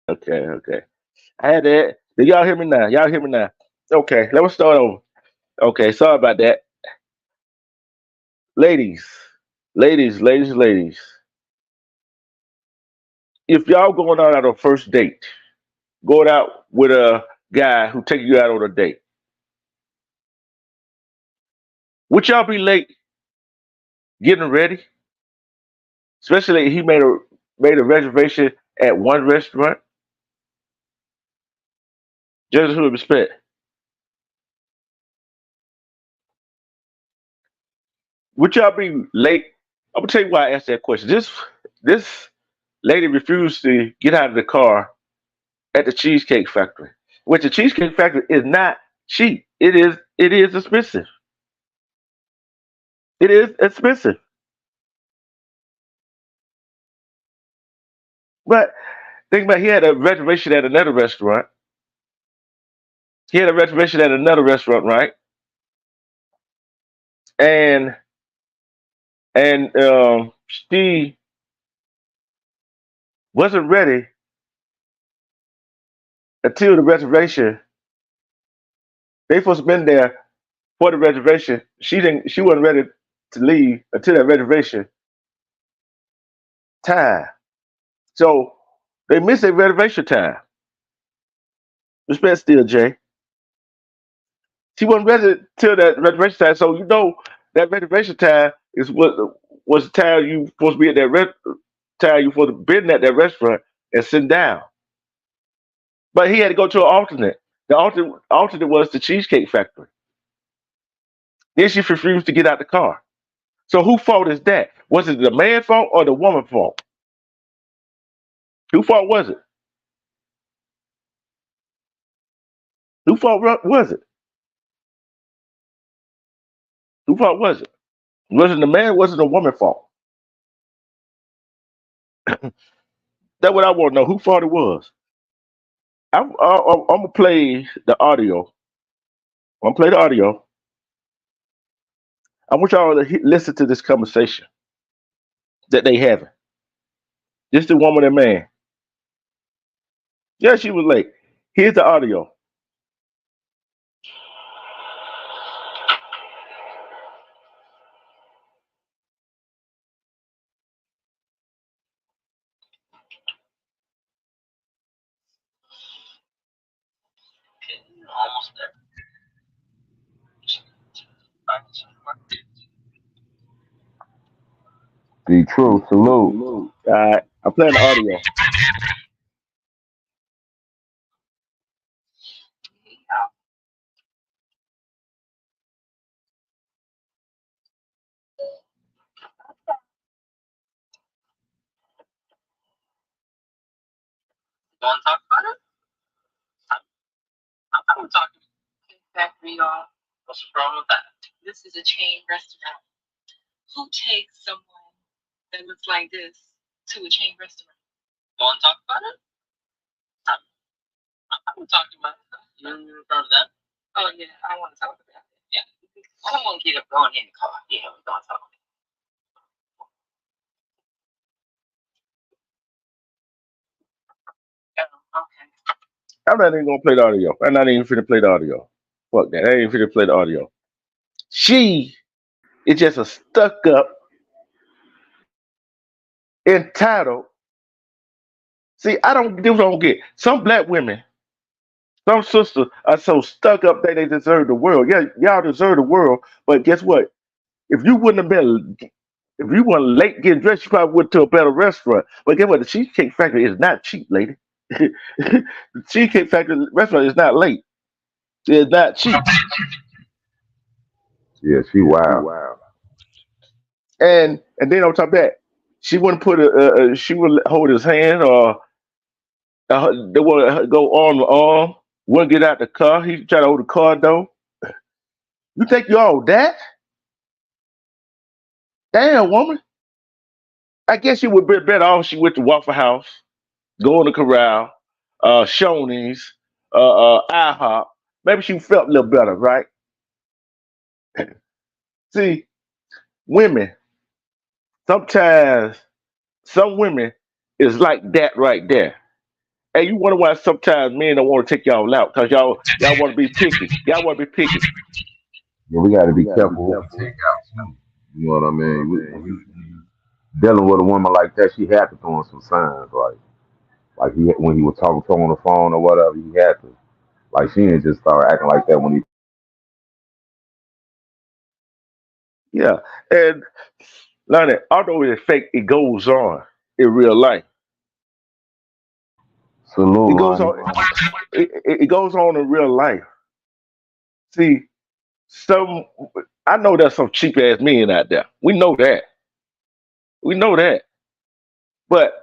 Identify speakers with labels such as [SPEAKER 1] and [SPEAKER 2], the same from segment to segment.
[SPEAKER 1] Okay, okay. I had that. Did y'all hear me now? Y'all hear me now? Okay, let's start over. Okay, sorry about that. Ladies, ladies. If y'all going out on a first date, going out with a guy who taking you out on a date, would y'all be late getting ready? Especially if he made a reservation at one restaurant, just with respect. Would y'all be late? I'm gonna tell you why I asked that question. This lady refused to get out of the car at the Cheesecake Factory, which the Cheesecake Factory is not cheap. It is expensive. It is expensive. But think about it, he had a reservation at another restaurant. He had a reservation at another restaurant, right? And and she wasn't ready until the reservation. They supposed to been there for the reservation. She wasn't ready to leave until that reservation time. So they missed their reservation time. Respect still, Jay. She wasn't ready till that reservation time. So that reservation time is what was the time you supposed to be at that time you supposed to be at that restaurant and sit down. But he had to go to an alternate. The alternate was the Cheesecake Factory. Then she refused to get out the car. So who fault is that? Was it the man fault or the woman fault? Who fault was it? Who fault was it? Who fault was it? Was it the man? Was it the woman fault? That's what I want to know. Who fault it was? I'm gonna play the audio. I'm gonna play the audio. I want y'all to listen to this conversation that they having. Just the woman and man. Yeah, she was late. Here's the audio.
[SPEAKER 2] The true salute.
[SPEAKER 1] All right, I'm playing the audio. I'm not even gonna play the audio. I'm not even finna play the audio. Fuck that. I ain't finna play the audio. She is just a stuck up, entitled. See, I don't get. Some black women, some sisters are so stuck up that they deserve the world. Yeah, y'all deserve the world, but guess what? If you wouldn't have been, if you weren't late getting dressed, you probably went to a better restaurant. But guess what? The Cheesecake Factory is not cheap, lady. The Cheesecake Factory restaurant is not late. It's not cheap.
[SPEAKER 2] Yeah, she wild.
[SPEAKER 1] And then on top of that, she wouldn't she would hold his hand or they would go arm to arm. Wouldn't get out the car. He tried to hold the car door. You think you all that? Damn, woman. I guess she would be better off. She went to Waffle House, go in the corral, Shoney's, IHOP. Maybe she felt a little better, right? See, women, sometimes some women is like that right there. And you wonder why sometimes men don't want to take y'all out because y'all want to be picky. Y'all want to be picky.
[SPEAKER 2] Yeah, we got to be careful who we take out too. You know what I mean? When you dealing with a woman like that, she had to throw in some signs, like when he was talking to her on the phone or whatever, he had to. Like she didn't just start acting like that when he
[SPEAKER 1] Yeah. And Lonnie, although it's fake, it goes on in real life.
[SPEAKER 2] salute
[SPEAKER 1] It goes
[SPEAKER 2] Lonnie.
[SPEAKER 1] on. It goes on in real life. See, some I know there's some cheap ass men out there. We know that. We know that. But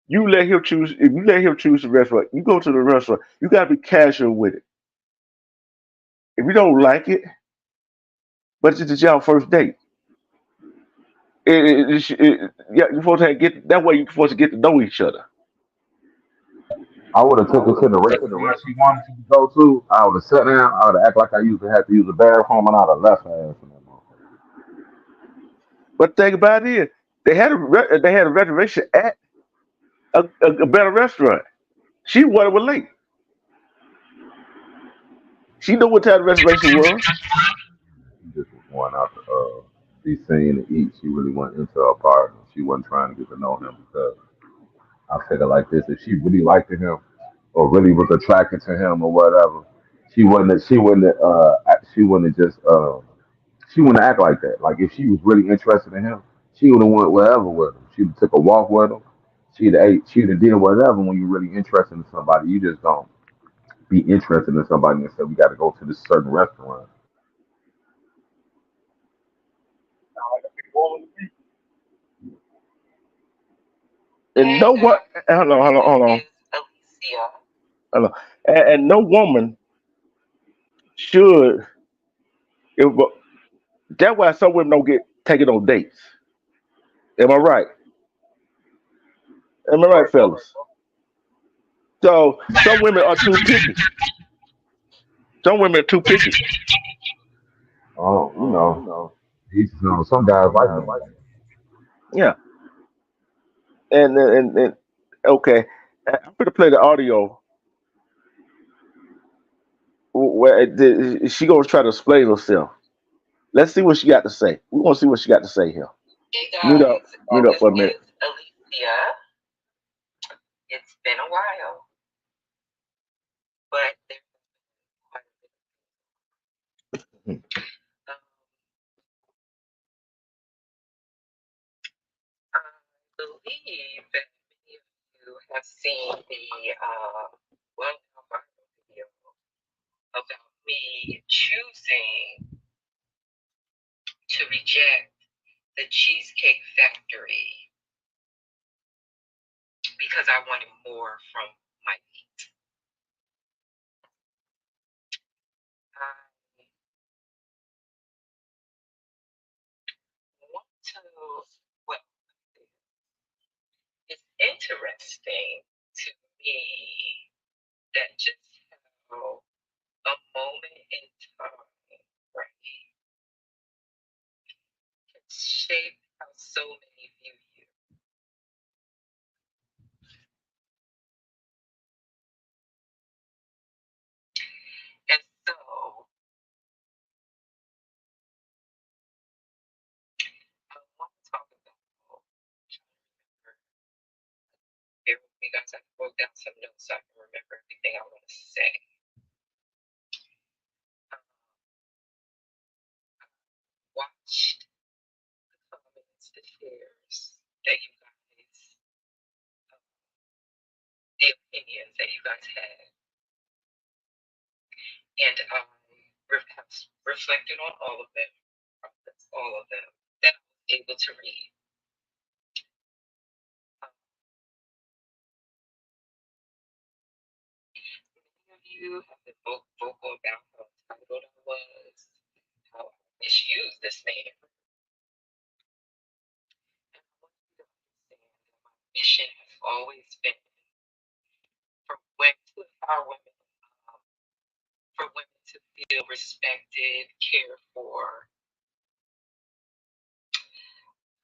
[SPEAKER 1] you let him choose. If you let him choose the restaurant, you go to the restaurant. You gotta be casual with it. If you don't like it, but it's just y'all first date. Yeah, you're supposed to get that way. You're supposed to get to know each other.
[SPEAKER 2] I would have took her to the restaurant she wanted to go to. I would have sat down. I would have act like I used to have to use the bathroom, and I'd have left her ass in that motherfucker.
[SPEAKER 1] But the thing about it is, they had a reservation at a better restaurant. She was late. She knew what time the reservation was.
[SPEAKER 2] She just was going out to be seen and eat. She really wasn't into her partner. She wasn't trying to get to know him because I figure like this: if she really liked him or really was attracted to him or whatever, she wouldn't just she wouldn't act like that. Like if she was really interested in him, she would have went wherever with him. She would took a walk with him. She'd have did whatever. When you're really interested in somebody, you just don't be interested in somebody and say we got to go to this certain restaurant.
[SPEAKER 1] And no one, hold on. And no woman should. If, that's why some women don't get taken on dates. Am I right? Am I right, fellas? So some women are too picky. Some women are too picky.
[SPEAKER 2] Oh, some guys like that.
[SPEAKER 1] Yeah. And okay, I'm gonna play the audio where she gonna try to explain herself. Let's see what she got to say. We want to see what she got to say here. Mute up. Mute up for a minute.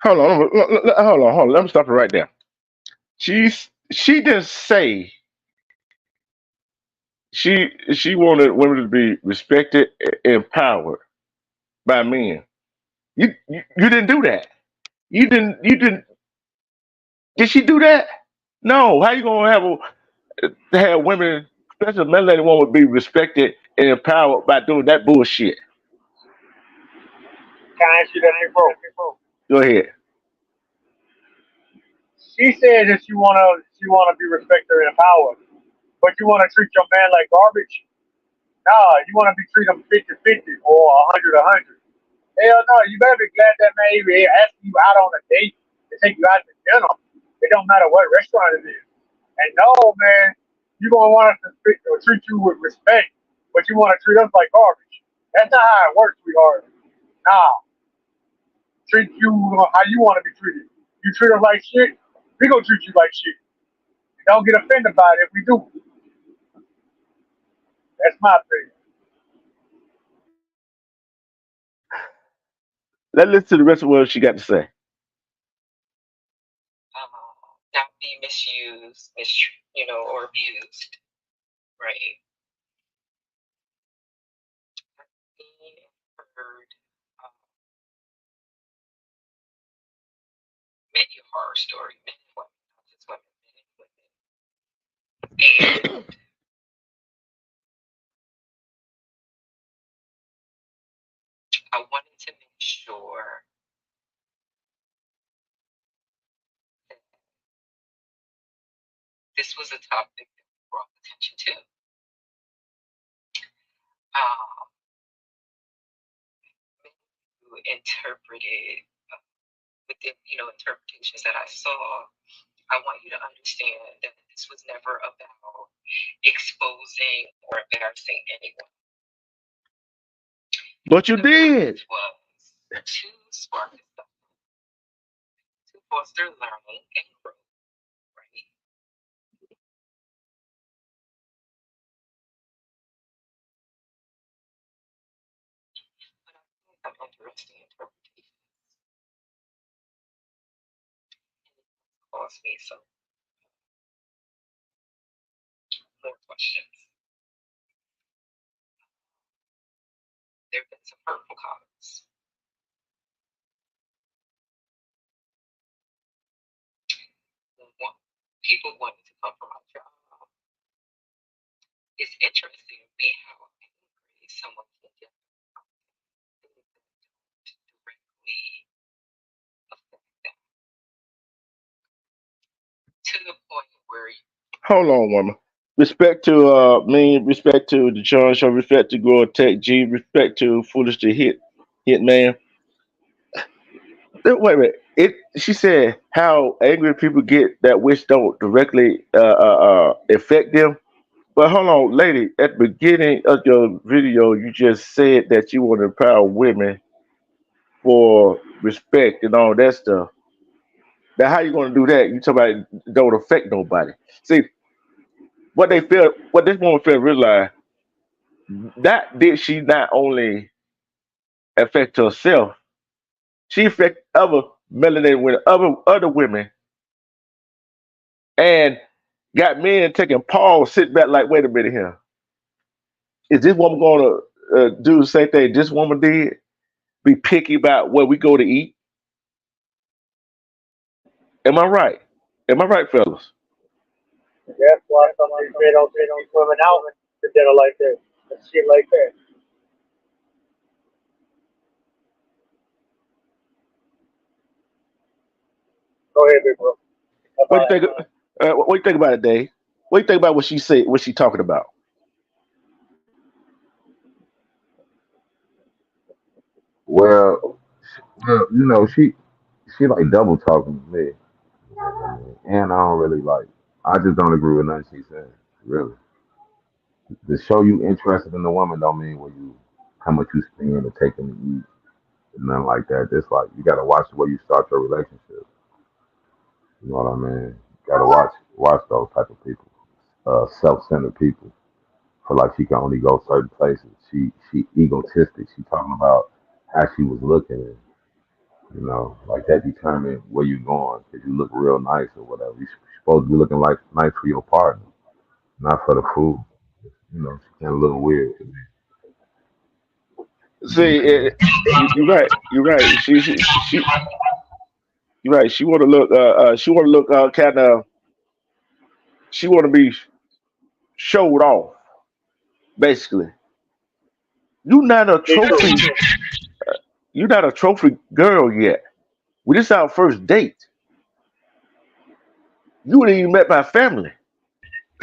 [SPEAKER 1] Hold on. Hold on. Hold on. Let me stop it right there. She didn't say. She wanted women to be respected, empowered by men. You didn't do that. You didn't. Did she do that? No. How you gonna have women, especially melanated women, be respected and empowered by doing that bullshit?
[SPEAKER 3] Can I ask you that, big bro?
[SPEAKER 1] Go ahead.
[SPEAKER 3] She said that she wanna be respected and empowered, but you wanna treat your man like garbage. Nah, you wanna be treated 50-50 or 100-100. Hell no, you better be glad that man even asking you out on a date to take you out to dinner. It don't matter what restaurant it is. And no, man, you gonna want us to treat you with respect, but you want to treat us like garbage. That's not how it works, sweetheart. Nah, treat you how you want to be treated. You treat us like shit, we gonna treat you like shit. And don't get offended by it if we do. That's my opinion.
[SPEAKER 1] Let's listen to the rest of what she got to say. But you did. Hold on, woman. Respect to me, respect to the John Show, respect to Gore Tech G, respect to Foolish to Hit Man. Wait a minute. She said how angry people get that which don't directly affect them. But hold on, lady. At the beginning of your video, you just said that you want to empower women for respect and all that stuff. Now, how you going to do that? You talk about it don't affect nobody. See what this woman failed to realize that did she not only affect herself, she affect other melanated women, other women, and got men taking pause, sit back like, wait a minute here. Is this woman going to do the same thing this woman did? Be picky about where we go to eat? Am I right? Am I right, fellas?
[SPEAKER 3] That's why some of these they don't swimming out to dinner like that. And shit like that. Go ahead, big bro. That's
[SPEAKER 1] What
[SPEAKER 3] all
[SPEAKER 1] you
[SPEAKER 3] I
[SPEAKER 1] think? What do you think about it, Dave? What do you think about what she said? What she talking about?
[SPEAKER 2] Well, she like double talking to me, and I don't really like. I just don't agree with nothing she said. Really, to show you interested in the woman don't mean what you how much you spend or taking to eat and nothing like that. Just like you got to watch the way you start your relationship. You know what I mean? You got to watch those type of people, self-centered people. For like she can only go certain places. She egotistic. She talking about how she was looking and like that determine where you going because you look real nice or whatever. You're supposed to be looking like nice for your partner, not for the food. She's kind of a little weird to me.
[SPEAKER 1] See, you're right. You're right. You're right. She want to look. She want to look kind of. She want to be showed off. Basically, you not a
[SPEAKER 3] It's true.
[SPEAKER 1] trophy. You're not a trophy girl yet. We this our first date. You ain't even met my family.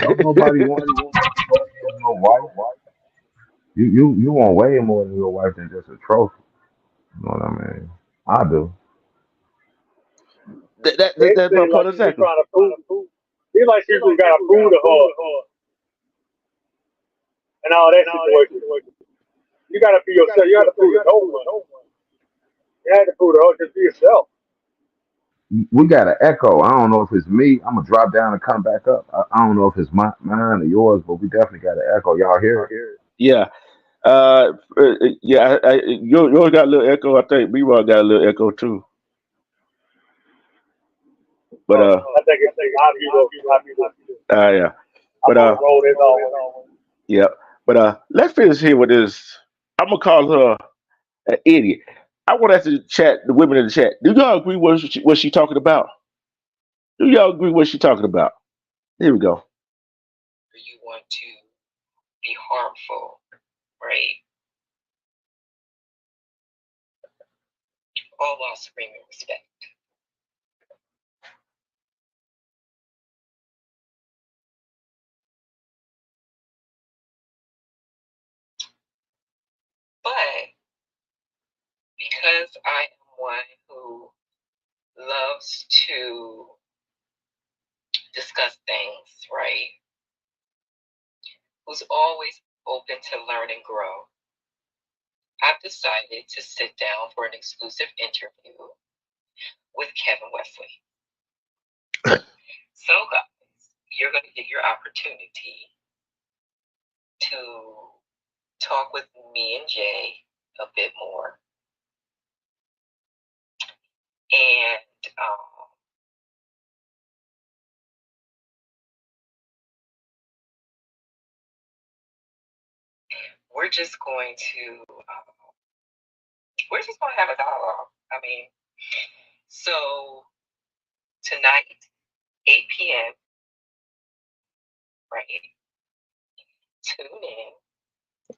[SPEAKER 2] Don't nobody want no wife. You want way more than your wife than just a trophy. You know what I mean? I do.
[SPEAKER 1] That's my
[SPEAKER 3] Basically,
[SPEAKER 1] point
[SPEAKER 3] like you just
[SPEAKER 1] exactly.
[SPEAKER 3] trying to prove. It's like she just got to prove to her and all that situation. You got to be yourself. You got to prove to no one. You have to prove to her just be yourself.
[SPEAKER 2] We got an echo. I don't know if it's me. I'm gonna drop down and come back up. I don't know if it's mine or yours, but we definitely got an echo. Y'all hear it?
[SPEAKER 1] Yeah. Yeah. Yours got a little echo. I think B-Rock got a little echo too. But
[SPEAKER 3] I think it's how you
[SPEAKER 1] yeah.
[SPEAKER 3] I'm
[SPEAKER 1] But
[SPEAKER 3] on the road as always.
[SPEAKER 1] yeah. But let's finish here with this. I'm gonna call her an idiot. I want us to chat, the women in the chat. Do y'all agree with what she talking about? Do y'all agree what she talking about? Here we go.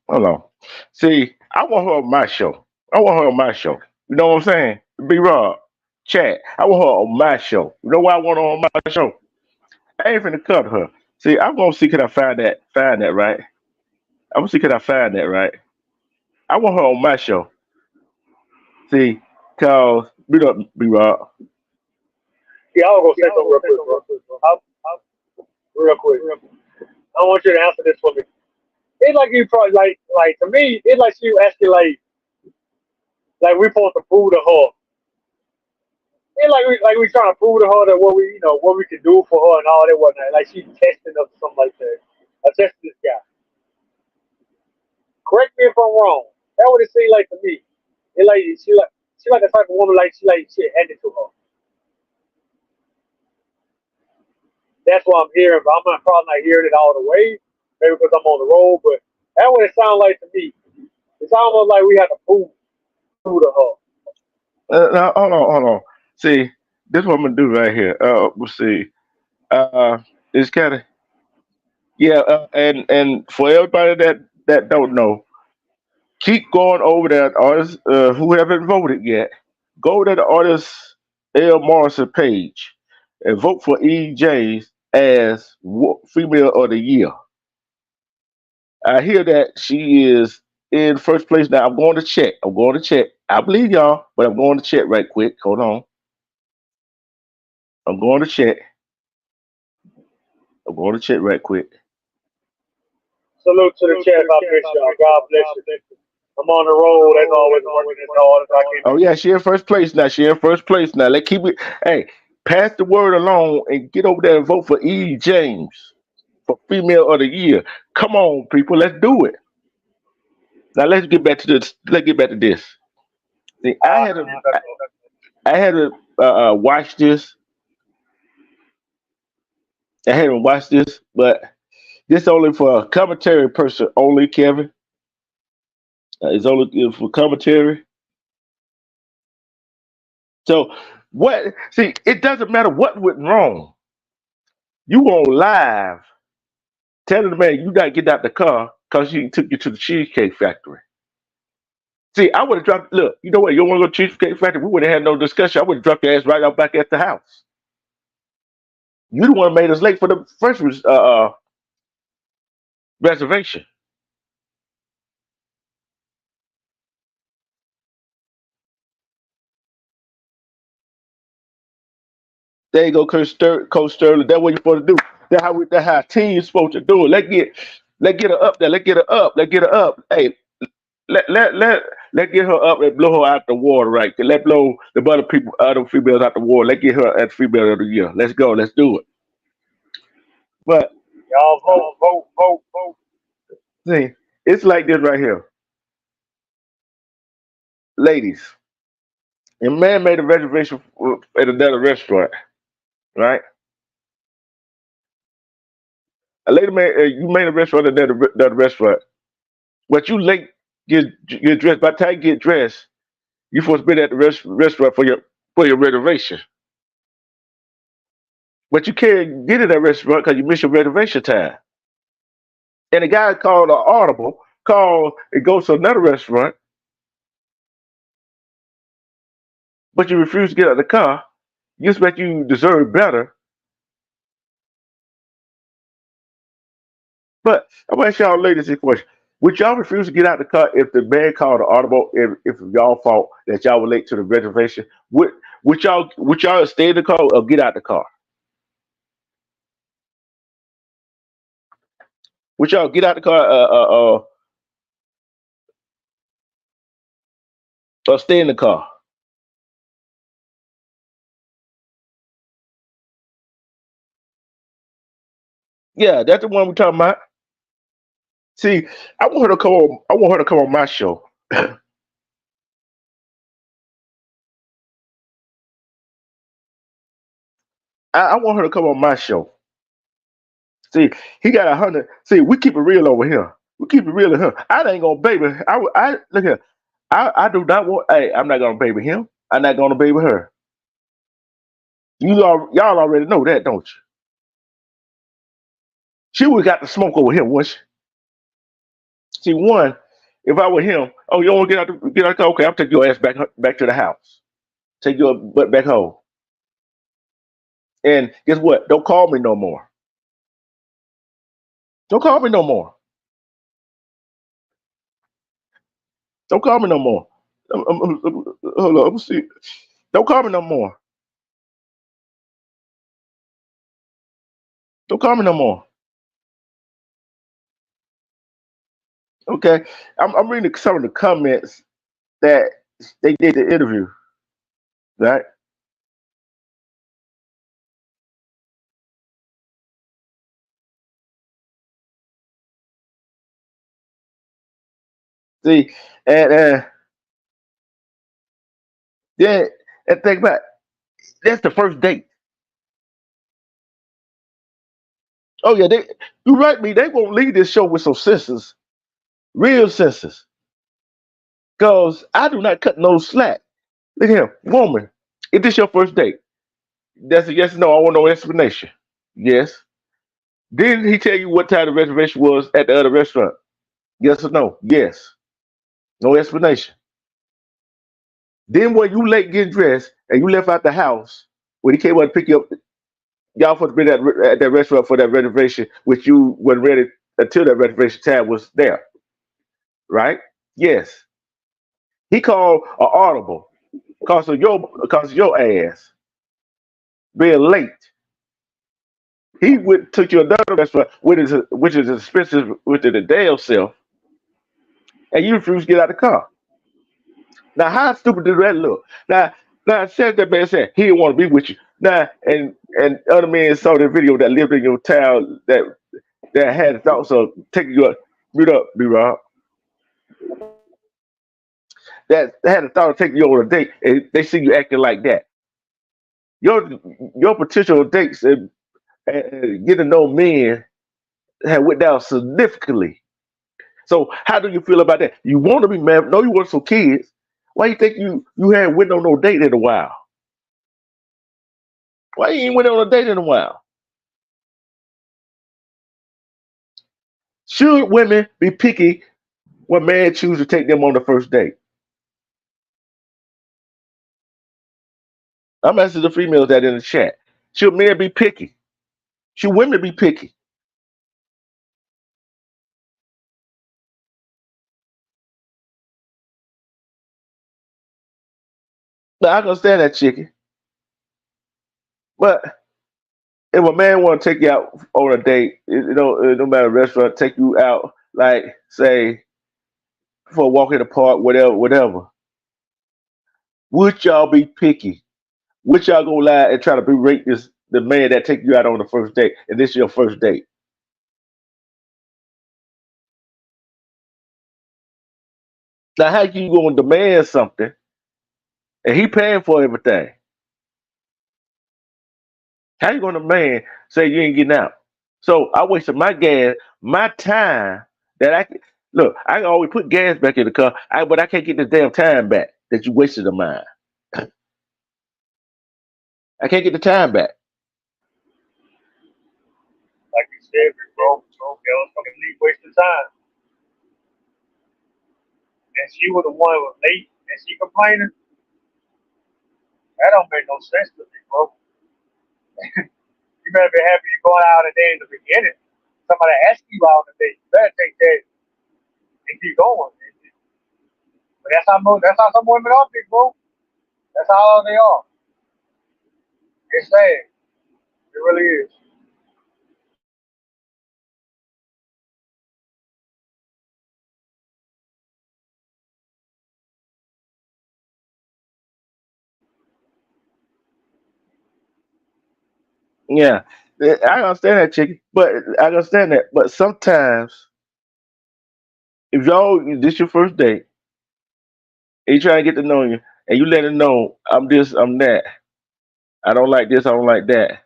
[SPEAKER 1] Hold on. See, I want her on my show. I want her on my show. You know what I'm saying? Be Rob, chat. I want her on my show. You know why I want her on my show? I ain't finna cut her. See, I'm gonna see can I find that right. I'm gonna see can I find that right. I want her on my show. See, cause be Rob.
[SPEAKER 3] Yeah, I was gonna say something real quick, bro. Real quick. I want you to answer this for me. It's like you probably like to me. It's like you asking like we supposed to prove to her. It's like we trying to prove to her that what we can do for her and all that whatnot. Like she's testing us or something like that. I tested this guy. Correct me if I'm wrong. That's what it seems like to me. It like she like the type of woman like she like shit handed to her. That's what I'm hearing, but I'm not probably not hearing it all the way. Maybe because I'm on the road, but that's what it sounds like to me. It's almost like we have to prove to her.
[SPEAKER 1] Now, hold on. See, this what I'm gonna do right here. We'll see. Uh, it's kind of yeah. And for everybody that don't know, keep going over that artist. Who haven't voted yet, go to the artist L Morrison page and vote for E. James as female of the year. I hear that she is in first place now. I'm going to check. I'm going to check. I believe y'all, but I'm going to check right quick. Hold on. I'm going to check. I'm going to check right quick.
[SPEAKER 3] Salute to the chat. God bless y'all. God bless you. I'm on the road as always, working as hard as I
[SPEAKER 1] Oh
[SPEAKER 3] can.
[SPEAKER 1] yeah, she in first place now. She in first place now. Let's keep it. Hey, pass the word along and get over there and vote for E. James for female of the year. Come on, people, let's do it. Now let's get back to this. Let's get back to this. See,
[SPEAKER 3] All right, man. That's all.
[SPEAKER 1] I had to watch this. I haven't watched this, but This only for a commentary person only, Kevin. It's only good for commentary. So what? See, it doesn't matter what went wrong. You on live telling the man you gotta get out the car because she took you to the Cheesecake Factory. See, I would have dropped. Look, you know what? You want to go to Cheesecake Factory? We would have had no discussion. I would have dropped your ass right out back at the house. You the one made us late for the first reservation. There you go, Coach Sterling. That's what you're supposed to do. That's how a team's supposed to do it. Let's get her up there. Let's get her up. Let's get her up. Hey, let get her up and blow her out the water, right? Let blow the other females out the water. Let's get her at female of the year. Let's go. Let's do it. But
[SPEAKER 3] Y'all vote, vote, vote, vote.
[SPEAKER 1] see, it's like this right here, ladies. A man made a reservation at another restaurant, right? A lady made you made a restaurant at another restaurant. But you late get dressed. By the time you get dressed, you supposed to be at the restaurant for your reservation. But you can't get in that restaurant because you miss your reservation time. And the guy called an audible, called and goes to another restaurant, but you refuse to get out of the car. You expect you deserve better. But I'm gonna ask y'all ladies this question. Would y'all refuse to get out of the car if the man called an audible, if y'all fault that y'all were late to the reservation? Would y'all stay in the car or get out the car? Would y'all get out the car or stay in the car? Yeah, that's the one we're talking about. See, I want her to come on. I want her to come on my show. I want her to come on my show. See, he got 100. See, we keep it real over here. We keep it real in here. I ain't gonna baby. I look here. I do not want. Hey, I'm not gonna baby him. I'm not gonna baby her. Y'all already know that, don't you? She would got the smoke over him, wouldn't she? See, one, if I were him, oh, you don't want to get out the car? Okay, I'll take your ass back to the house. Take your butt back home. And guess what? Don't call me no more. Don't call me no more. Don't call me no more. Hold on, let me see. Don't call me no more. Don't call me no more. Okay, I'm reading some of the comments that they did the interview, right? See, and then and think about it, that's the first date. Oh yeah, you right me. They won't leave this show with some senses, real senses, cause I do not cut no slack. Look at him, woman. Is this your first date? That's a yes or no. I want no explanation. Yes. Didn't he tell you what time the reservation was at the other restaurant? Yes or no? Yes. No explanation. Then when you late getting dressed and you left out the house when he came up to pick you up, y'all supposed to be at that restaurant for that reservation, which you wasn't ready until that reservation time was there, right? Yes. He called an audible because of your ass being late. He took you another restaurant, which is expensive within the damn self, and you refuse to get out of the car. Now, how stupid did that look? Now, said that man said he didn't want to be with you. Now, and other men saw the video that lived in your town that had thoughts of taking you up, mute up, B Rob, that had the thought of taking you on a date, and they see you acting like that. Your potential dates and getting to know men had went down significantly. So how do you feel about that? You want to be married? No, you want some kids. Why you think you had went on no date in a while? Why you ain't went on a date in a while? Should women be picky when men choose to take them on the first date? I'm asking the females that in the chat. Should men be picky? Should women be picky? But I can understand that, chicken. But if a man want to take you out on a date, no matter restaurant, take you out, like say for a walk in the park, whatever. Would y'all be picky? Would y'all go lie and try to berate the man that take you out on the first date, and this is your first date? Now, how you going to demand something and he paying for everything? How you going to demand say you ain't getting out? So I wasted my gas, my time that I can look. I can always put gas back in the car, but I can't get the damn time back that you wasted of mine. I can't get the time back.
[SPEAKER 3] Like you said, bro, girls gonna leave wasting time. And she was the one who was late and she complaining. That don't make no sense to me, bro. You better be happy you going out a day in the beginning. Somebody ask you out on the day. You better take that and keep going. But that's how some women are, big bro. That's how they are. It's sad. It really is.
[SPEAKER 1] Yeah, I understand that, chicken. But I understand that. But sometimes, if y'all this your first date, and you trying to get to know you, and you let him know I'm this, I'm that. I don't like this, I don't like that.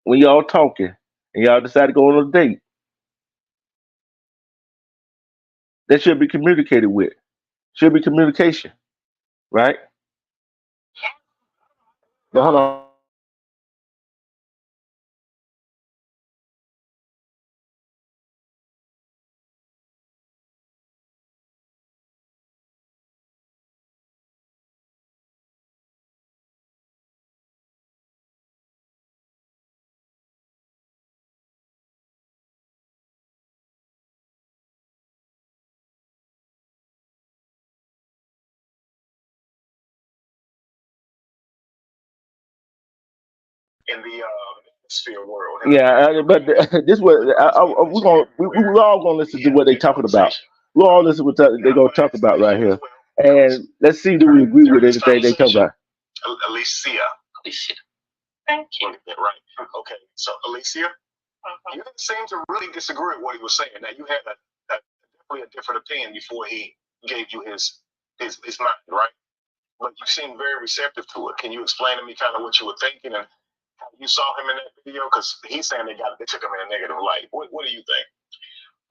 [SPEAKER 1] When y'all talking and y'all decide to go on a date, that should be communicated with. Should be communication, right? Now, hold on. Yeah, but this what we're all gonna listen to what they talking about. We're all listen to what they gonna talk about right here, and let's see do we agree with anything they talk about.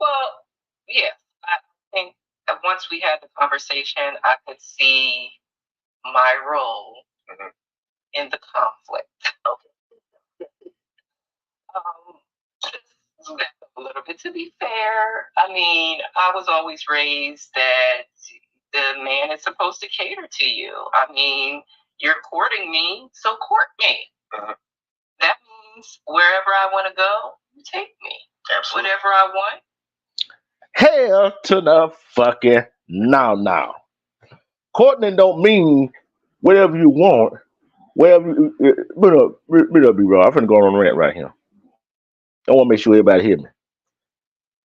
[SPEAKER 4] Well, yes, I think that once we had the conversation, I could see my role in the conflict. Just back up a little bit. To be fair, I mean, I was always raised that the man is supposed to cater to you. I mean, you're courting me, so court me. That means wherever I want to go, you take me. Whatever I want.
[SPEAKER 1] Hell to the fucking no. Courtney don't mean whatever you want. Whatever, but be wrong. I'm finna go on a rant right here. I want to make sure everybody hear me.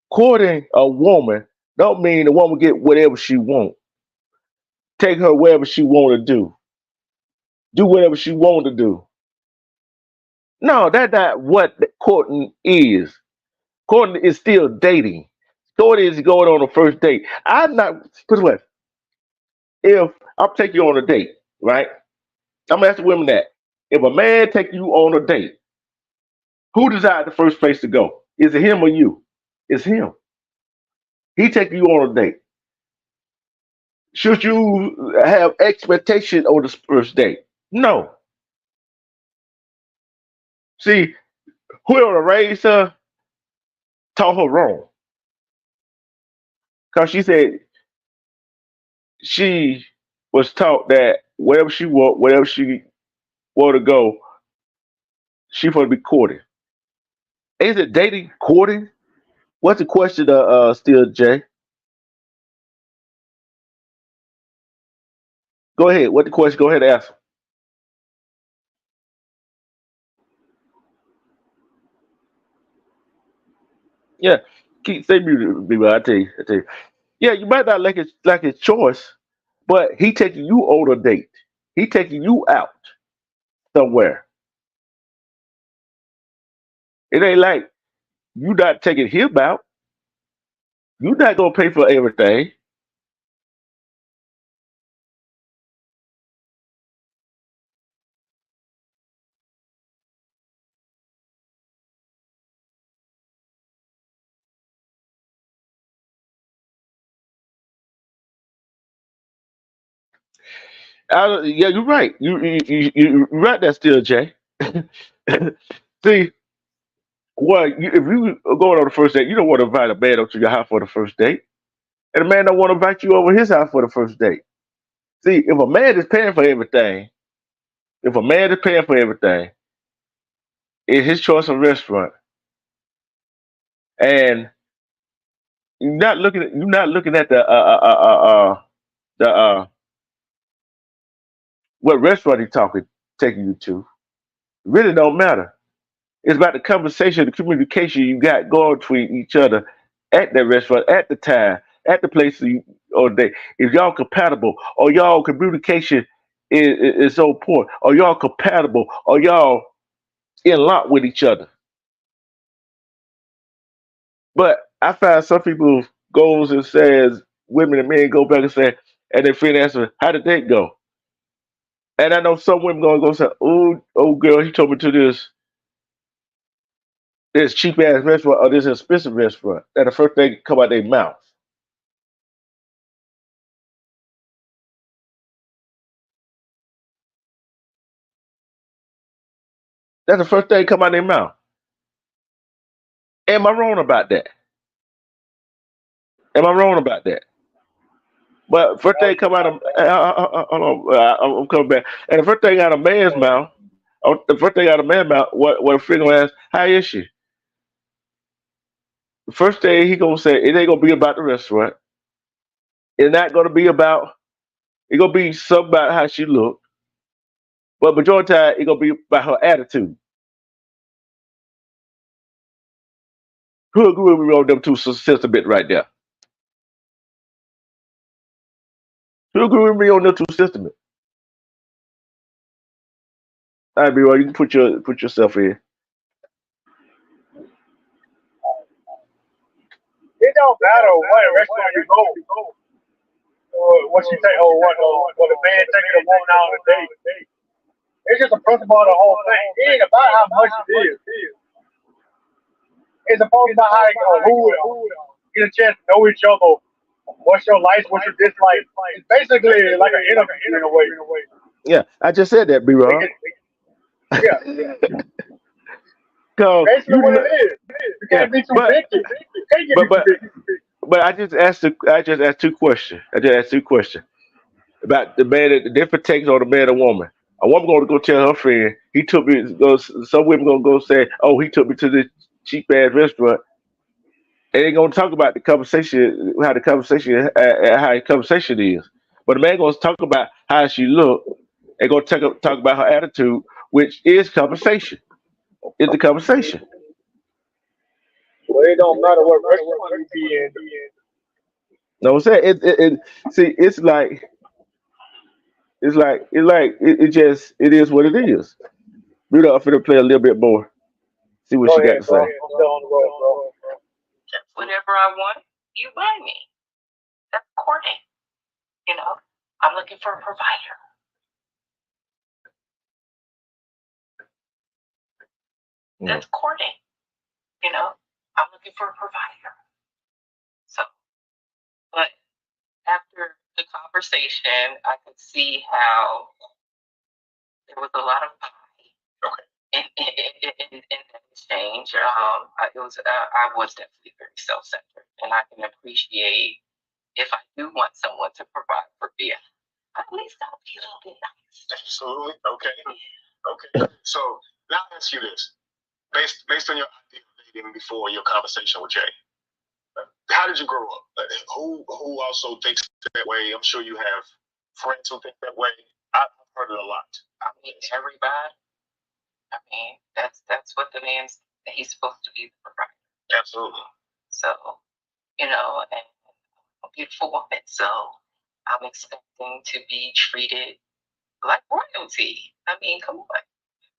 [SPEAKER 1] Courting a woman don't mean the woman get whatever she want. Take her wherever she want to do. Do whatever she want to do. No, that's not what courting is. Courting is still dating. Courting is going on a first date. I'm not put it away. If I'm taking you on a date, right? I'm gonna ask the women that. If a man take you on a date, who decides the first place to go? Is it him or you? It's him. He taking you on a date. Should you have expectation on the first date? No. See, whoever raised her taught her wrong. Because she said she was taught that wherever she want to go, she supposed to be courting. Is it dating courting? What's the question, still, Jay? Go ahead. What the question? Go ahead and ask. Yeah. Keep say muted, people. I tell you. I tell you. Yeah, you might not like his choice, but he taking you on a date. He taking you out somewhere. It ain't like you not taking him out. You not gonna pay for everything. Yeah, you're right. You're right. That's still Jay. See, well, if you are going on the first date, you don't want to invite a man up to your house for the first date, and a man don't want to invite you over his house for the first date. See, if a man is paying for everything, if a man is paying for everything, it's his choice of restaurant, and you're not looking at the what restaurant he taking you to. It really don't matter. It's about the conversation, the communication you got going between each other at that restaurant, at the time, at the place or day. If y'all compatible, or y'all communication is so poor, or y'all compatible, or y'all in lock with each other. But I find some people goes and says women and men go back and say, and they friend answer, how did that go? And I know some women gonna go say, oh girl, he told me to this cheap ass restaurant or this expensive restaurant. That the first thing come out their mouth. That's the first thing come out their mouth. Am I wrong about that? Am I wrong about that? But first thing come out of hold on, I'm coming back. And the first thing out of man's mouth, the first thing out of man's mouth, what a friend gonna ask, how is she? The first thing he gonna say, it ain't gonna be about the restaurant. It's not gonna be about. It's gonna be something about how she look. But majority of the time, it's gonna be about her attitude. Who agree with me on them two sentiment right there? Who agree with me on them two sentiment? All right, B-Roy, you can put yourself in.
[SPEAKER 3] It don't matter what restaurant you go, what she say, what a man taking a woman out on a date. It's just a principle of the whole thing. It ain't about how much it is. It's supposed to be how who get a chance to know each other. What's your likes, what's your dislikes. It's basically like an interview in a way.
[SPEAKER 1] Yeah, I just said that,
[SPEAKER 3] It
[SPEAKER 1] B-Roy.
[SPEAKER 3] can, yeah,
[SPEAKER 1] Cause
[SPEAKER 3] basically what it is. You
[SPEAKER 1] yeah,
[SPEAKER 3] can't be too picky. You can't get
[SPEAKER 1] but
[SPEAKER 3] me too
[SPEAKER 1] but
[SPEAKER 3] picky.
[SPEAKER 1] but I just asked two questions. I just asked two questions about the man, the different takes on the man and woman. A woman going to go tell her friend he took me. Some women gonna go say, "Oh, he took me to this cheap ass restaurant," and they gonna talk about the conversation, how the conversation is. But the man gonna talk about how she look, and gonna talk about her attitude, which is conversation. It's the conversation.
[SPEAKER 3] Well, it don't matter what restaurant you be in.
[SPEAKER 1] You know what I'm saying? See, it is what it is. We're finna play a little bit more. See what
[SPEAKER 3] Go
[SPEAKER 1] she got
[SPEAKER 3] ahead,
[SPEAKER 1] to
[SPEAKER 3] bro.
[SPEAKER 1] say.
[SPEAKER 3] I'm still on the road, bro.
[SPEAKER 4] Just whatever I want, you buy me. That's courting. You know, I'm looking for a provider.
[SPEAKER 1] Mm.
[SPEAKER 4] That's courting. You know, I'm looking for a provider. So, but after the conversation, I could see how there was a lot of in that exchange. I was definitely very self-centered, and I can appreciate if I do want someone to provide for me, at least I'll be a little bit nice.
[SPEAKER 5] Absolutely. Okay. Okay. So now I'll ask you this. Based on your idea of dating before your conversation with Jay, how did you grow up? Who also thinks that way? I'm sure you have friends who think that way. I've heard it a lot.
[SPEAKER 4] I mean, everybody. I mean, that's what he's supposed to be the provider.
[SPEAKER 5] Absolutely.
[SPEAKER 4] So, and I'm a beautiful woman, so I'm expecting to be treated like royalty. I mean, come on.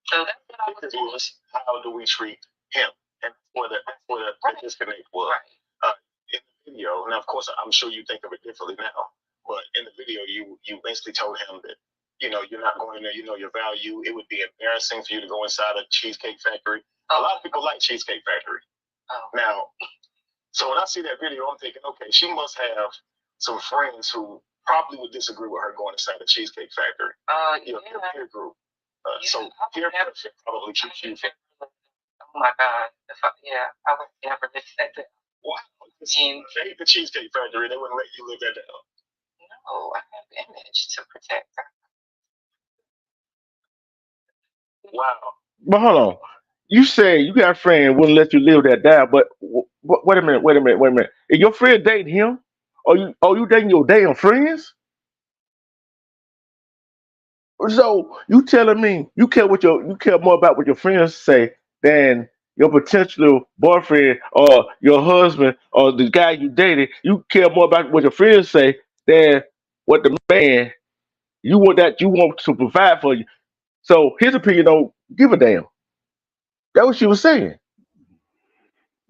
[SPEAKER 4] So that's what I was doing.
[SPEAKER 5] How do we treat him? And that's where the disconnect was.
[SPEAKER 4] Right.
[SPEAKER 5] In the video, now of course I'm sure you think of it differently now, but in the video you basically told him that you're not going there, you know your value. It would be embarrassing for you to go inside a Cheesecake Factory. A lot of people like Cheesecake Factory. Now, so when I see that video, I'm thinking, okay, she must have some friends who probably would disagree with her going inside a Cheesecake Factory. Your peer group. So peer pressure probably keeps you from.
[SPEAKER 4] Oh my God! I would never accept it.
[SPEAKER 5] Wow! They hate the Cheesecake Factory. They wouldn't let you live that down.
[SPEAKER 4] No, I have an image to protect.
[SPEAKER 5] Wow!
[SPEAKER 1] But hold on. You say you got a friend wouldn't let you live that down, but wait a minute. Is your friend dating him? Or you dating your damn friends? So you telling me you care more about what your friends say than your potential boyfriend or your husband or the guy you dated? You care more about what your friends say than what the man you want to provide for you. So his opinion don't give a damn. That's what she was saying.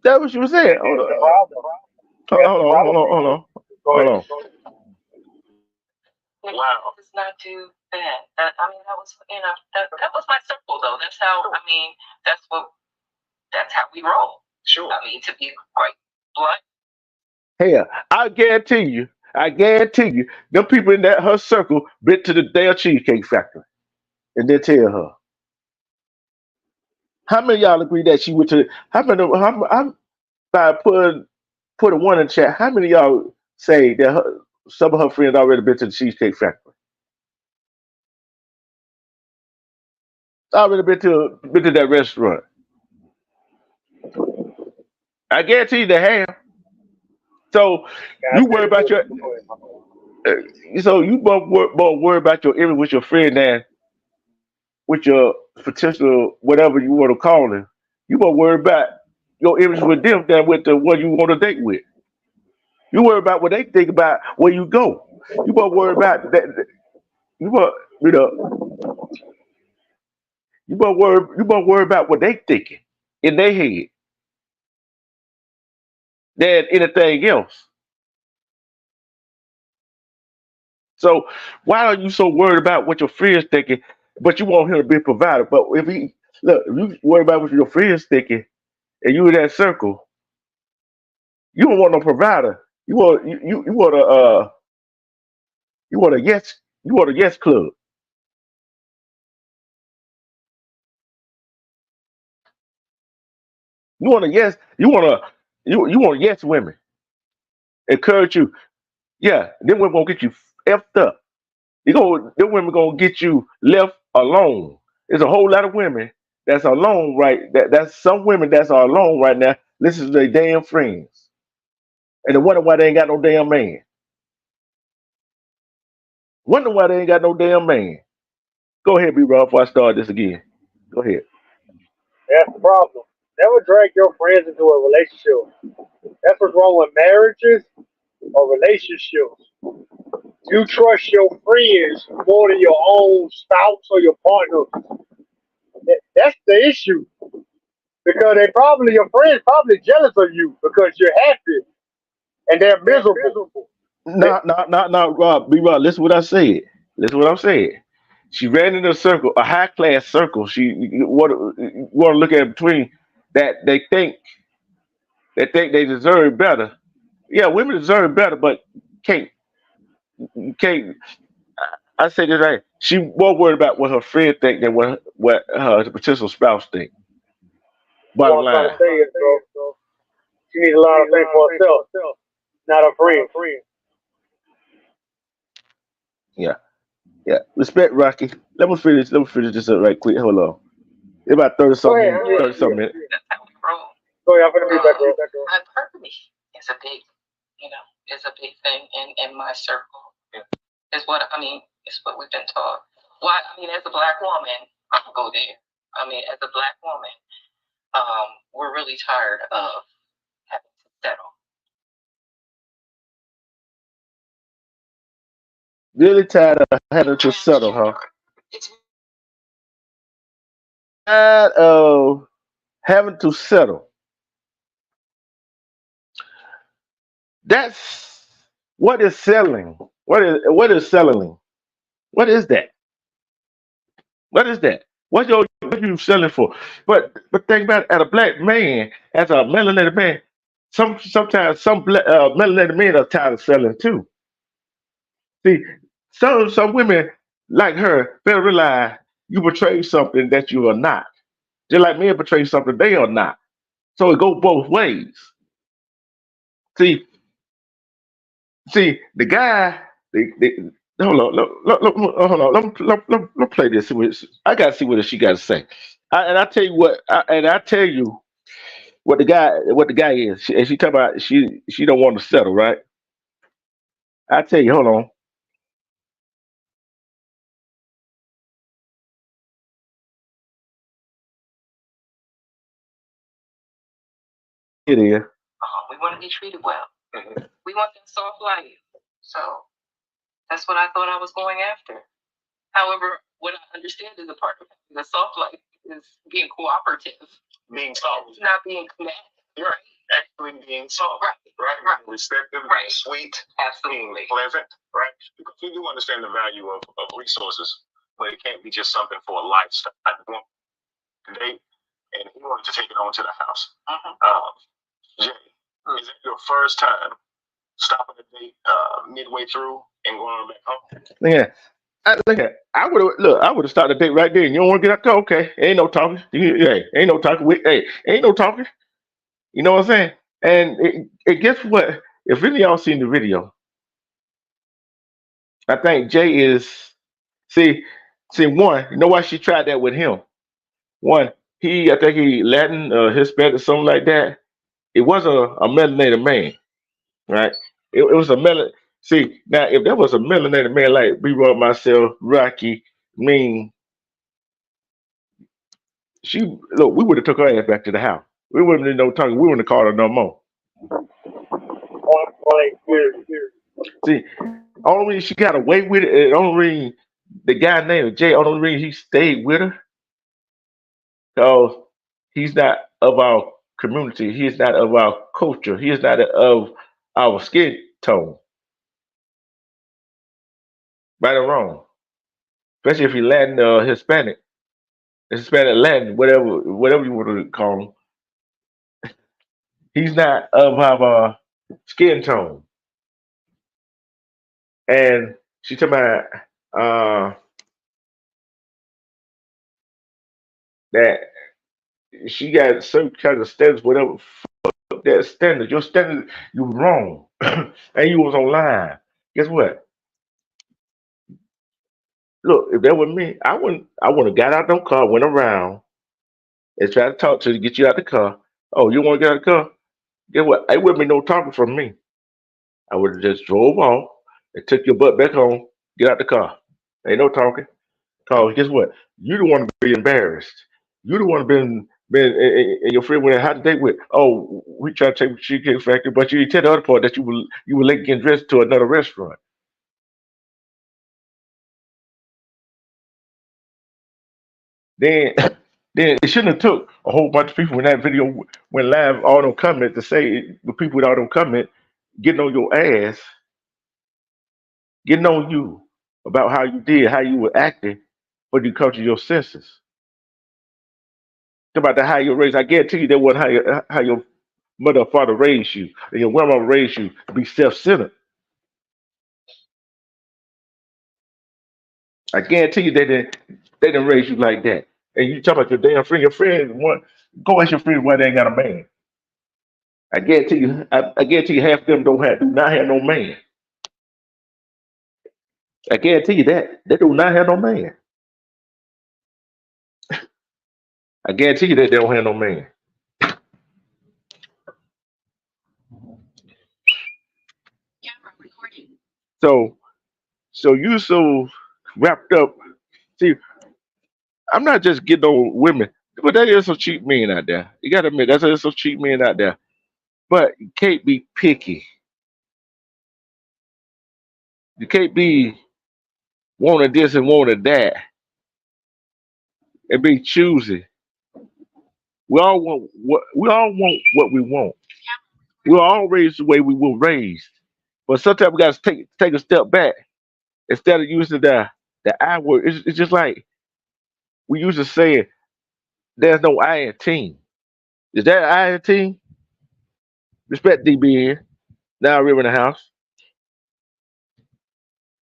[SPEAKER 1] That's what she was saying. Hold
[SPEAKER 3] That's the
[SPEAKER 1] on,
[SPEAKER 3] problem.
[SPEAKER 1] hold
[SPEAKER 3] That's the
[SPEAKER 1] on, hold
[SPEAKER 3] problem.
[SPEAKER 1] on, hold on,
[SPEAKER 3] Go
[SPEAKER 1] hold
[SPEAKER 3] ahead.
[SPEAKER 1] on.
[SPEAKER 5] Wow!
[SPEAKER 4] It's not too bad. I mean, that was that was my circle though. That's how. I mean, that's how we roll.
[SPEAKER 5] Sure.
[SPEAKER 4] I mean, to be quite blunt.
[SPEAKER 1] Hell, I guarantee you, them people in that her circle been to the damn Cheesecake Factory. And then tell her. How many of y'all agree that she went to how many by put a one in the chat, how many of y'all say that some of her friends already been to the Cheesecake Factory? Already been to that restaurant. I guarantee you they have. So
[SPEAKER 3] Can I
[SPEAKER 1] you
[SPEAKER 3] say
[SPEAKER 1] worry about
[SPEAKER 3] this?
[SPEAKER 1] your
[SPEAKER 3] Go ahead, my brother.
[SPEAKER 1] so you both worry about your image with your friend than with your potential whatever you want to call them. You both worry about your image with them than with the one you want to date with. You worry about what they think about where you go. You both worry about that. You both you know you both worry about what they thinking in their head than anything else. So why are you so worried about what your friends thinking, but you want him to be provided? But if you worry about what your friends thinking, and you in that circle, you don't want no provider. You want you want a yes club. You want a yes you want yes women encourage you. Yeah, them women gonna get you effed up. Them women gonna get you left alone. There's a whole lot of women that's alone that's some women that's are alone right now. Listen to their damn friends. And they wonder why they ain't got no damn man. Wonder why they ain't got no damn man. Go ahead, B Rob, before I start this again. Go ahead.
[SPEAKER 3] That's the problem. Never drag your friends into a relationship. That's what's wrong with marriages or relationships. You trust your friends more than your own spouse or your partner. That's the issue. Because your friends probably jealous of you because you're happy and they're miserable. They,
[SPEAKER 1] No, Rob, B Rob, listen what I said. Listen what I'm saying. She ran in a circle, a high class circle. She want to look at between that they think They think they deserve better. Yeah, women deserve better, but can't can't. I say this right. She more worried about what her friend think than what her potential spouse think. Bottom
[SPEAKER 3] What I'm trying
[SPEAKER 1] line.
[SPEAKER 3] to say is, bro, she needs a lot of things for herself, not her friends.
[SPEAKER 1] Yeah, yeah. Respect, Rocky. Let me finish this up right quick. Hold on. It's about
[SPEAKER 3] Go ahead. I'm here.
[SPEAKER 1] 30 something minutes.
[SPEAKER 4] That's how we roll.
[SPEAKER 3] Go ahead. I'm gonna be back, bro.
[SPEAKER 4] Hypergamy is a big, is a big thing in my circle. Is what I mean. It's what we've been taught. Why? I mean, as a black woman, I'll go there. I mean, as a black woman, we're really tired of having to settle.
[SPEAKER 1] Really tired of having to settle, huh?
[SPEAKER 4] It's
[SPEAKER 1] Tired of having to settle. That's what is selling. What is selling? What is that? What is that? What you selling for? But think about it, as a black man, as a melanated man, sometimes some melanated men are tired of selling too. See, some women like her, they realize you portray something that you are not. Just like men portray something they are not. So it goes both ways. See, the guy, hold on, hold on, let me play this. I gotta see what she got to say. And I tell you what, and I tell you what the guy is. And she talk about she don't want to settle, right? I tell you, hold on, it is.
[SPEAKER 4] we want to be treated well. We want that soft life. So that's what I thought I was going after. However, what I understand is a part of the soft life is being cooperative,
[SPEAKER 5] Being soft,
[SPEAKER 4] not being combative.
[SPEAKER 5] right? Actually being soft,
[SPEAKER 4] Right.
[SPEAKER 5] right? Respectful,
[SPEAKER 4] Right.
[SPEAKER 5] sweet, being
[SPEAKER 4] Absolutely.
[SPEAKER 5] pleasant, right? Because we do understand the value of resources, but it can't be just something for a lifestyle. I want to date, and he wanted to take it on to the house. Jay, is it your first time stopping a date midway through and going back home?
[SPEAKER 1] Yeah. I would have started the date right there. You don't want to get out there? Okay. Ain't no talking. Hey, ain't no talking. Hey, ain't no talking. You know what I'm saying? And guess what? If any of y'all seen the video, I think Jay is see one. You know why she tried that with him? One, I think he Latin, Hispanic, something like that. It was a melanated man, right? It was a melon. See now, if there was a melanated man like B. Roy, myself, Rocky, mean she look, we would have took her ass back to the house. We wouldn't have no talking. We wouldn't have called her no more.
[SPEAKER 3] Point blank, period.
[SPEAKER 1] See, only reason she got away with it, and only reason the guy named Jay, only reason he stayed with her, because he's not of our community. He is not of our culture. He is not of our skin tone, right or wrong. Especially if he's Latin or Hispanic Latin, whatever you want to call him. He's not of our skin tone. And she talking about that she got certain kind of standards, whatever. Fuck that standard. Your standard, you was wrong. And you was online. Guess what? Look, if that was me, I wouldn't have got out no car, went around and tried to talk to you, get you out the car. Oh, you want to get out the car? Guess what? It wouldn't be no talking from me. I would have just drove off and took your butt back home, get out the car. Ain't no talking. Cause guess what? You don't want to be embarrassed. You don't want to and your friend went out to date with. Oh, we try to take you to Cheesecake Factory, but you didn't tell the other part that you were late getting dressed to another restaurant. Then then it shouldn't have took a whole bunch of people when that video went live, all them comment to say the people with all them comment getting on your ass, getting on you about how you did, how you were acting, but you come to your senses. About the how you raised. I guarantee you that wasn't how your mother or father raised you, and your grandmother raised you to be self-centered. I guarantee you they didn't raise you like that. And you talk about your damn friend, your friend want go ask your friend why they ain't got a man. I guarantee you half of them do not have no man. I guarantee you that. They do not have no man. I guarantee you that they don't have no man. So so you so wrapped up. See, I'm not just getting on women, but there is some cheap men out there. You gotta admit, there's some cheap men out there. But you can't be picky. You can't be wanting this and wanting that and be choosy. We all want what we want. We're all raised the way we were raised. But sometimes we gotta take a step back instead of using the I word. It's just like we used to say there's no I in team. Is that I in team? Respect DB here. Now we're in the house.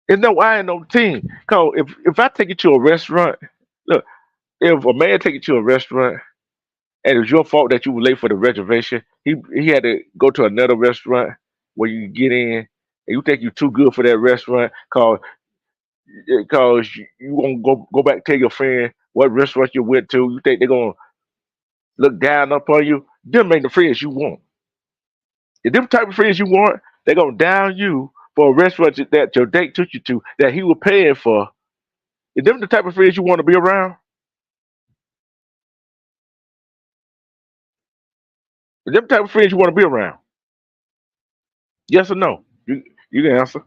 [SPEAKER 1] There's no I in no team. Cause if I take you to a restaurant, look, if a man take you to a restaurant and it's your fault that you were late for the reservation, he had to go to another restaurant where you get in and you think you're too good for that restaurant cause you won't go back tell your friend what restaurant you went to. You think they're gonna look down upon you. Them ain't the friends you want. If them type of friends you want, they're gonna down you for a restaurant that your date took you to that he was paying for. If them the type of friends you want to be around, if them type of friends you want to be around, yes or no? You can answer.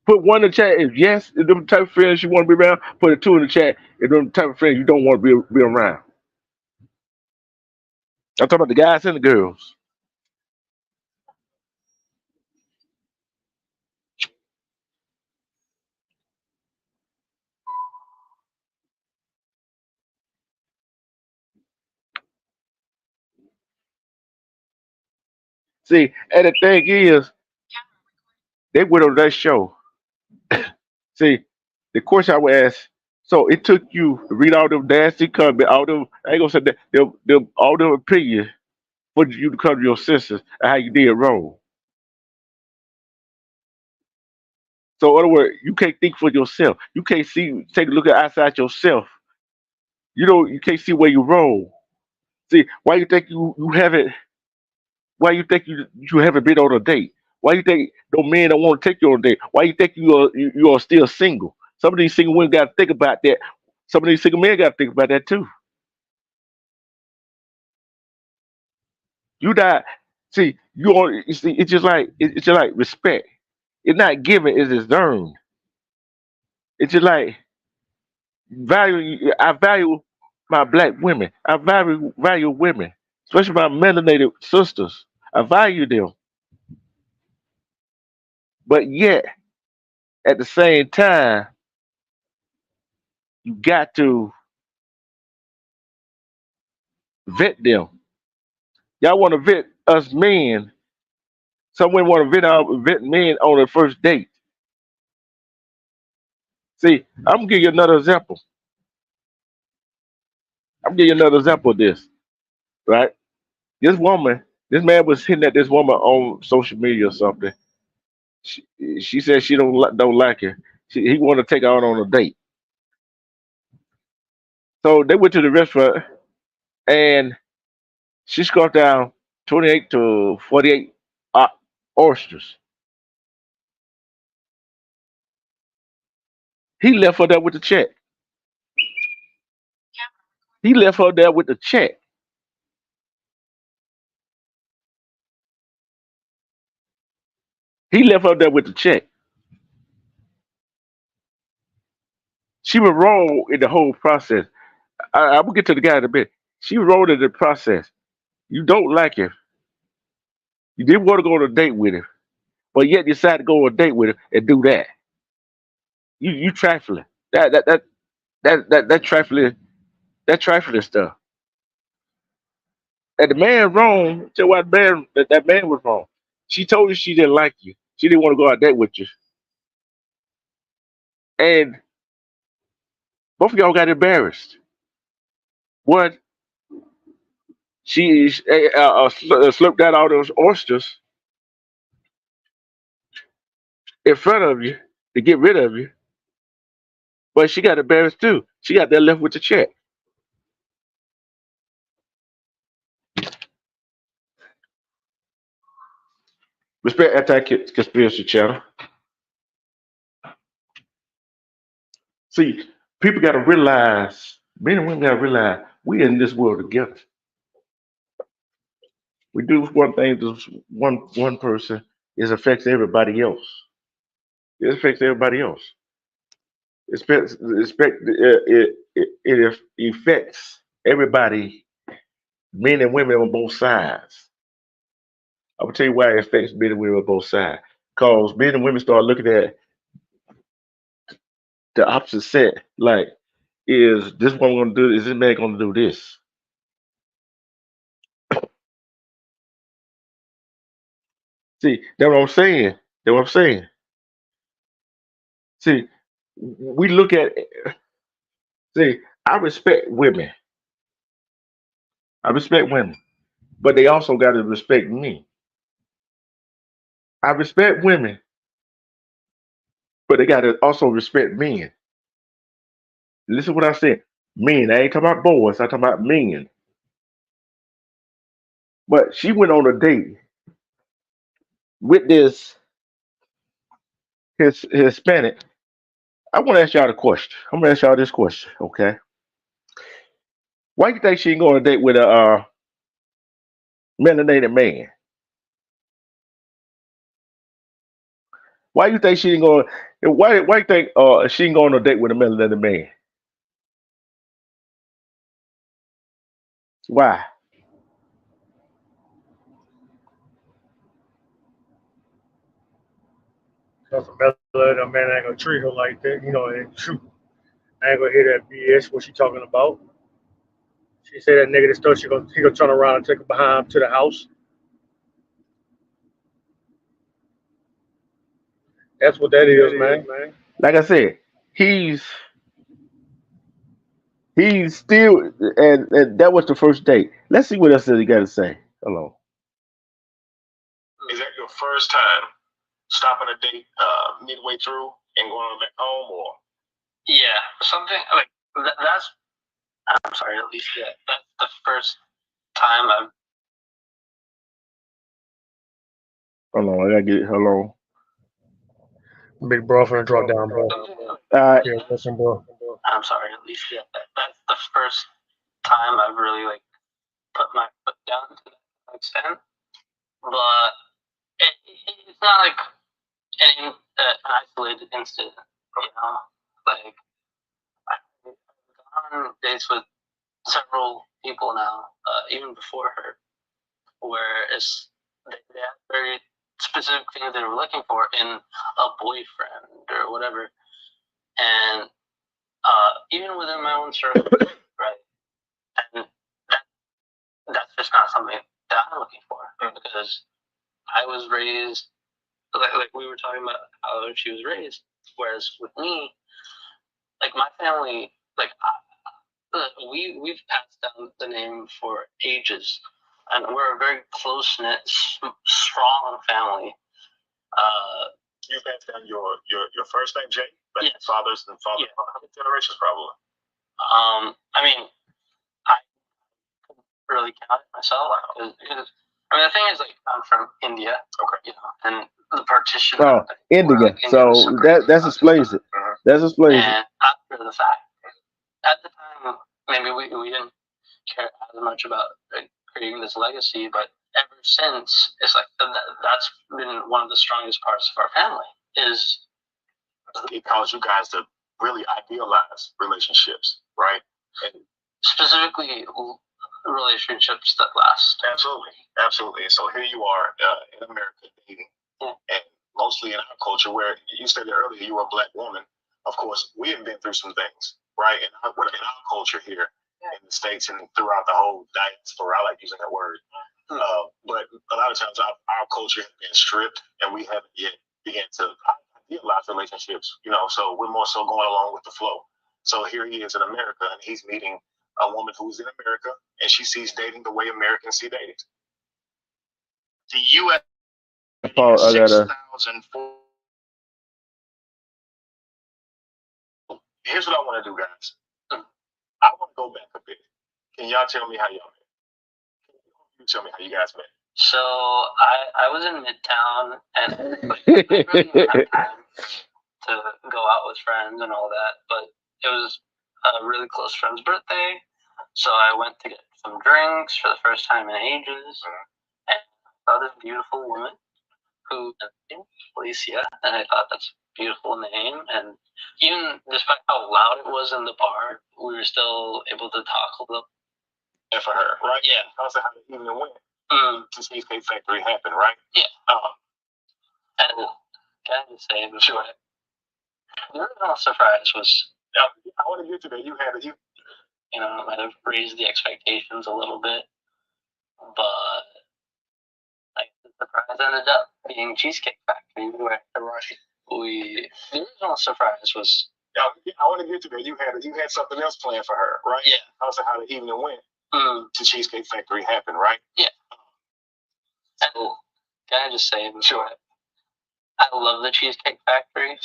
[SPEAKER 1] Put one in the chat if yes, if them type of friends you want to be around. Put a two in the chat if them type of friends you don't want to be around. I'm talking about the guys and the girls. See, and the thing is, they went on that show. See, the question I would ask. So it took you to read all them nasty comments, all them I ain't gonna say that them all them opinions for you to come to your senses and how you did wrong. So in other words, you can't think for yourself. You can't see take a look at outside yourself. You can't see where you wrong. See, why you think you haven't why you haven't been on a date? Why you think no men don't want to take you on a date? Why you think you are still single? Some of these single women gotta think about that. Some of these single men gotta think about that too. You not you see it's just like respect. It's not given, it's earned. It's just like I value my black women. I value women, especially my melanated sisters. I value them. But yet at the same time, you got to vet them. Y'all want to vet us men. Some women want to vet men on the first date. See, I'm gonna give you another example. I'm gonna give you another example of this, right? This woman, this man was hitting at this woman on social media or something. She, she said she don't like her. He want to take her out on a date. So they went to the restaurant and she scarfed down 28 to 48 uh, oysters. He left her there with the check. He left her there with the check. He left her there with the check. She was wrong in the whole process. I will get to the guy in a bit. She was wrong in the process. You don't like him. You didn't want to go on a date with him, but yet decided to go on a date with him and do that. You trifling. That trifling stuff. And the man wrong. Tell why that man was wrong. She told you she didn't like you. She didn't want to go out date with you, and both of y'all got embarrassed. What she slipped out all those oysters in front of you to get rid of you, but she got embarrassed too. She got there left with the check. Respect anti-conspiracy channel. See, people got to realize, men and women got to realize, we in this world together. We do one thing to one person, it affects everybody else. It affects everybody else. It affects everybody, men and women on both sides. I will tell you why it affects men and women on both sides. Because men and women start looking at the opposite set, like, is this what I'm gonna do? Is this man gonna do this? See, that's what I'm saying. That's what I'm saying. See, we look at see, I respect women. I respect women, but they also got to respect me. I respect women, but they got to also respect men. Listen what I said. Men. I ain't talking about boys. I'm talking about men. But she went on a date with this his Hispanic. I want to ask y'all the question. I'm gonna ask y'all this question, okay? Why you think she ain't going on a date with a melanated man? Why you think she ain't going? Why you think she ain't going on a date with a melanated man? Why?
[SPEAKER 3] Cause a man ain't gonna treat her like that, and shoot, I ain't gonna hear that BS what she talking about. She said that nigga that stuff he gonna turn around and take her behind to the house. That's what that is, man.
[SPEAKER 1] Like I said, he's he's still and that was the first date. Let's see what else he got to say. Hello.
[SPEAKER 5] Is that your first time stopping a date midway through and going back home, or? Yeah, something like that's. I'm sorry, at least yeah, that's the first time I've.
[SPEAKER 1] Hold on, I gotta get hello.
[SPEAKER 3] Big bro finna drop down, bro.
[SPEAKER 1] Uh,
[SPEAKER 3] Yeah, listen, bro.
[SPEAKER 5] I'm sorry, at least yeah, that's the first time I've really like put my foot down to that extent. But it's not like an isolated incident, you know. Like I've gone on dates with several people now, even before her, where they had very specific things they were looking for in a boyfriend or whatever, and even within my own circle, right? And that's just not something that I'm looking for because I was raised like we were talking about how she was raised, whereas with me, like my family, like we've passed down the name for ages, and we're a very close knit, strong family. You passed down your first name, Jay, like yes. Fathers and father. Yeah. How many generations, probably? I mean, I couldn't really count it myself because I mean the thing is like I'm from India, okay, you know, and the partition.
[SPEAKER 1] Oh, India. Like, so that explains it. That explains it.
[SPEAKER 5] And after the fact, at the time, maybe we didn't care as much about creating this legacy, but ever since, it's like that's been one of the strongest parts of our family. Is it caused you guys to really idealize relationships, right? And specifically relationships that last. Absolutely, absolutely. And so here you are in America dating, and mostly in our culture, where you said earlier you were a black woman. Of course, we have been through some things, right? In our culture here, in the States and throughout the whole diaspora. I like using that word. But a lot of times our culture has been stripped, and we haven't yet began to idealize relationships. So we're more so going along with the flow. So here he is in America, and he's meeting a woman who's in America, and she sees dating the way Americans see dating. The U.S.
[SPEAKER 1] Paul, I gotta.
[SPEAKER 5] 6,004. Here's what I want to do, guys. I want to go back a bit. Can y'all tell me how y'all met? You tell me how you guys met.
[SPEAKER 6] So I was in Midtown, and I really didn't have time to go out with friends and all that, but it was a really close friend's birthday, so I went to get some drinks for the first time in ages, and I saw this beautiful woman who, Alicia, and I thought that's a beautiful name, and even despite how loud it was in the bar, we were still able to talk a little.
[SPEAKER 5] And for her, right?
[SPEAKER 6] Yeah.
[SPEAKER 5] That's how the evening went. To Cheesecake Factory happened, right?
[SPEAKER 6] Yeah. And can I just say before the original surprise was,
[SPEAKER 5] I want to get to that. You
[SPEAKER 6] might have raised the expectations a little bit, but like the surprise ended up being Cheesecake Factory, where the original surprise was.
[SPEAKER 5] I want to get to that. You had something else planned for her, right?
[SPEAKER 6] Yeah.
[SPEAKER 5] Also, how the evening went to Cheesecake Factory happened, right?
[SPEAKER 6] Yeah. And can I just say before, I love the Cheesecake Factory,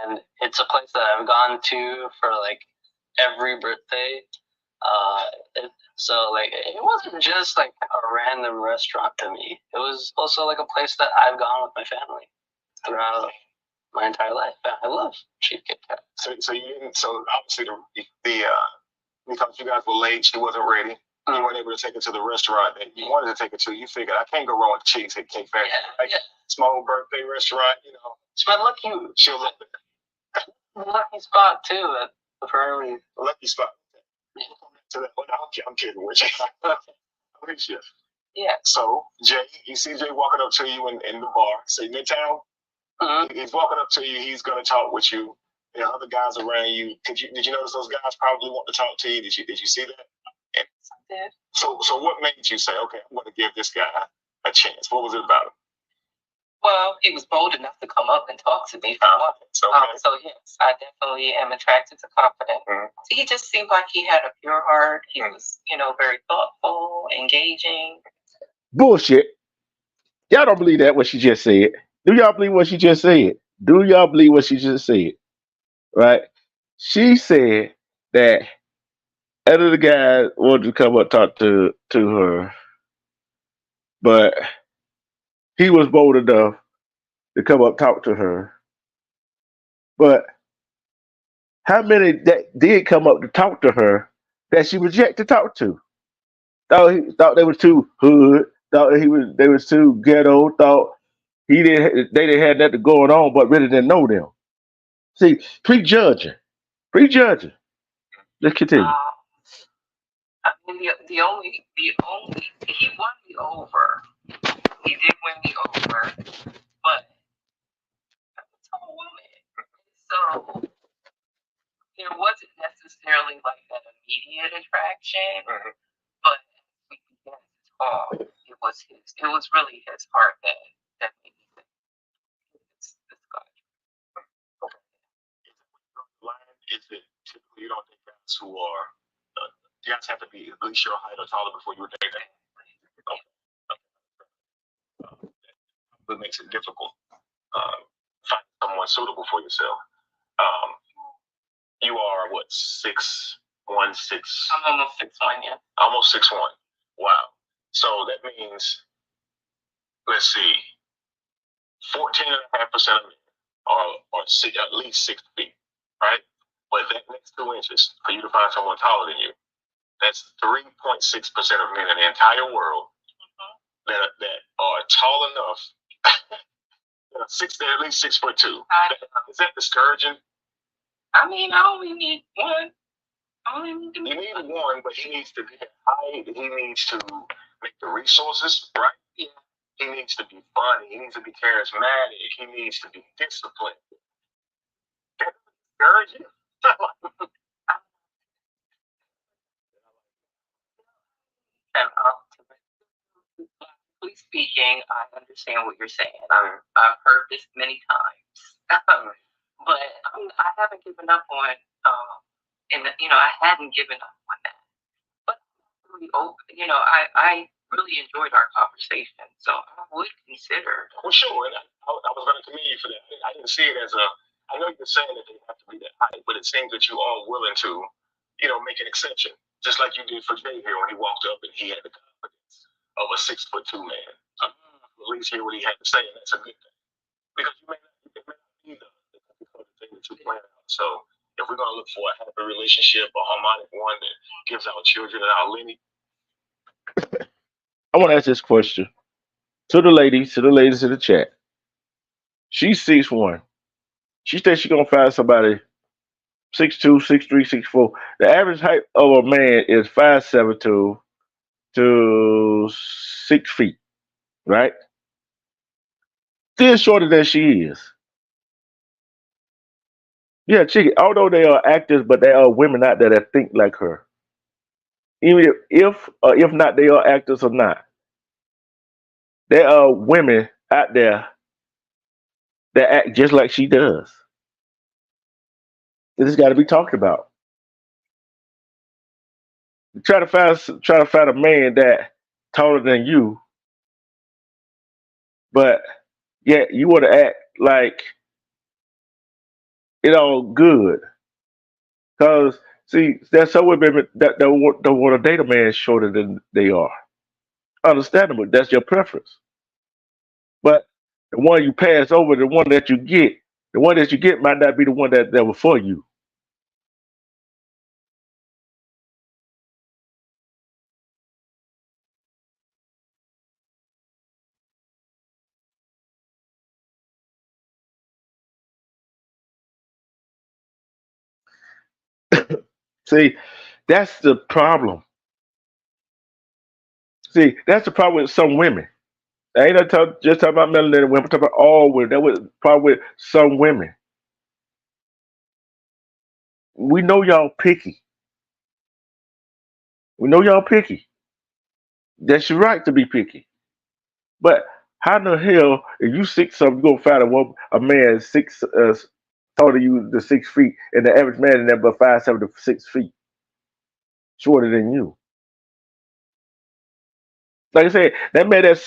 [SPEAKER 6] and it's a place that I've gone to for like every birthday. So like it wasn't just like a random restaurant to me. It was also like a place that I've gone with my family throughout my entire life. I love Cheesecake Factory.
[SPEAKER 5] So you didn't. So obviously because you guys were late, she wasn't ready. You weren't able to take her to the restaurant that you wanted to take her to. You figured I can't go wrong with Cheesecake Factory. Small birthday restaurant,
[SPEAKER 6] It's my lucky spot too. At the Fermi.
[SPEAKER 5] Lucky spot. To that one, I'm kidding with you.
[SPEAKER 6] Yeah.
[SPEAKER 5] So Jay, you see Jay walking up to you in the bar, say Midtown. He's walking up to you. He's gonna talk with you. There are other guys around you. Did you notice those guys probably want to talk to you? Did you see that? And
[SPEAKER 6] I did.
[SPEAKER 5] So what made you say, okay, I'm going to give this guy a chance? What was it about him?
[SPEAKER 4] Well, he was bold enough to come up and talk to me for once.
[SPEAKER 5] Okay.
[SPEAKER 4] So yes, I definitely am attracted to confidence. He just seemed like he had a pure heart. He was, very thoughtful, engaging.
[SPEAKER 1] Bullshit. Y'all don't believe that what she just said. Do y'all believe what she just said? Do y'all believe what she just said? Right? She said that other the guy wanted to come up talk to her, but he was bold enough to come up talk to her. But how many that did come up to talk to her that she rejected to talk to? Thought they was too hood. Thought they was too ghetto. Thought they didn't have nothing going on, but really didn't know them. See, prejudging. Let's continue.
[SPEAKER 4] I mean, the only he won me over. He did win me over, but I'm a tall woman, so there wasn't necessarily like that immediate attraction. But we began to talk. It was really his heart that made me think this guy.
[SPEAKER 5] Is it typically you don't date guys who are you guys have to be at least your height or taller before you would date them? Okay. That makes it difficult finding someone suitable for yourself. You are what, 6'1", 6?
[SPEAKER 4] I'm almost 6'1", yeah.
[SPEAKER 5] Almost 6'1". Wow. So that means, let's see, 14.5% of men are at least 6 feet, right? But that next 2 inches for you to find someone taller than you, that's 3.6% of men in the entire world that are tall enough. They're at least 6'2". Is that discouraging?
[SPEAKER 4] I mean, I only need one.
[SPEAKER 5] You need one, but he needs to be height. He needs to make the resources right.
[SPEAKER 4] Yeah.
[SPEAKER 5] He needs to be funny. He needs to be charismatic. He needs to be disciplined. That's discouraging.
[SPEAKER 4] speaking, I understand what you're saying. I've heard this many times, but I haven't given up on, I hadn't given up on that. But really I really enjoyed our conversation, so I would consider.
[SPEAKER 5] Well, sure, and I was going to commend you for that. I didn't see it as a. I know you're saying that they have to be that high, but it seems that you are willing to, make an exception, just like you did for Jay here when he walked up and he had the confidence of a 6'2" man. At least hear what he had to say, and that's a good thing because it may not be the thing that you plan out. So if we're going to look for a happy relationship, a harmonic one that gives our children and our lineage.
[SPEAKER 1] I want to ask this question to the ladies in the chat. She's 6'1". She said she's gonna find somebody 6'2", 6'3", 6'4". The average height of a man is 5'7" to 6 feet, right? Still shorter than she is. Yeah, chicken. Although they are actors, but there are women out there that think like her. Even if not, they are actors or not. There are women out there that act just like she does. This has got to be talked about. Try to find a man that taller than you, but yeah, you want to act like it all good. Cause see, there's some women that don't want to date a man shorter than they are. Understandable. That's your preference. But the one you pass over, the one that you get might not be the one that was for you. See, that's the problem. See, that's the problem with some women. I ain't just talking about melanated women. I'm talking about all women. That was problem with some women. We know y'all picky. We know y'all picky. That's your right to be picky. But how in the hell, if you 6 something, you gonna find a man taller than you, the 6 feet, and the average man in there but 5'7" to 6 feet, shorter than you. Like I said, that man that's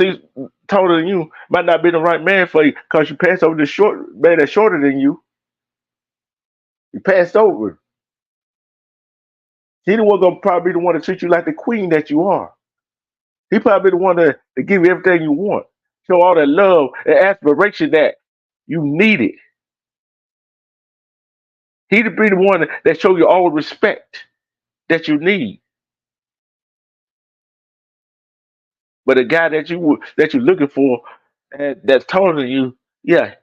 [SPEAKER 1] taller than you might not be the right man for you because you passed over the short man that's shorter than you. You passed over. He the one gonna probably be the one to treat you like the queen that you are. He probably the one to give you everything you want. Show all that love and aspiration that you needed. He to be the one that show you all respect that you need. But the guy that you're looking for that's taller than you, yeah,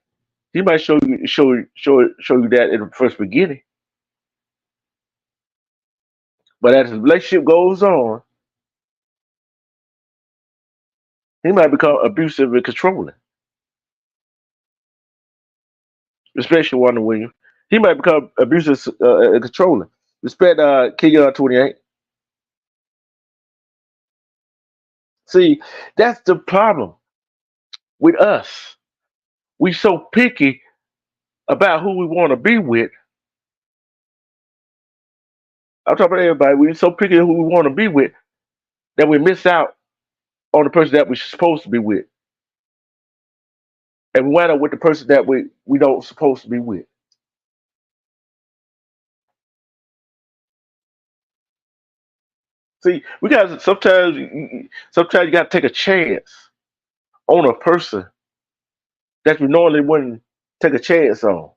[SPEAKER 1] he might show you that in the first beginning. But as the relationship goes on, he might become abusive and controlling, especially Wonder Williams. He might become abusive and controlling. Respect King 28. See, that's the problem with us. We so picky about who we want to be with. I'm talking about everybody. We're so picky who we want to be with that we miss out on the person that we're supposed to be with. And we wind up with the person that we don't supposed to be with. See, we got sometimes you got to take a chance on a person that you normally wouldn't take a chance on.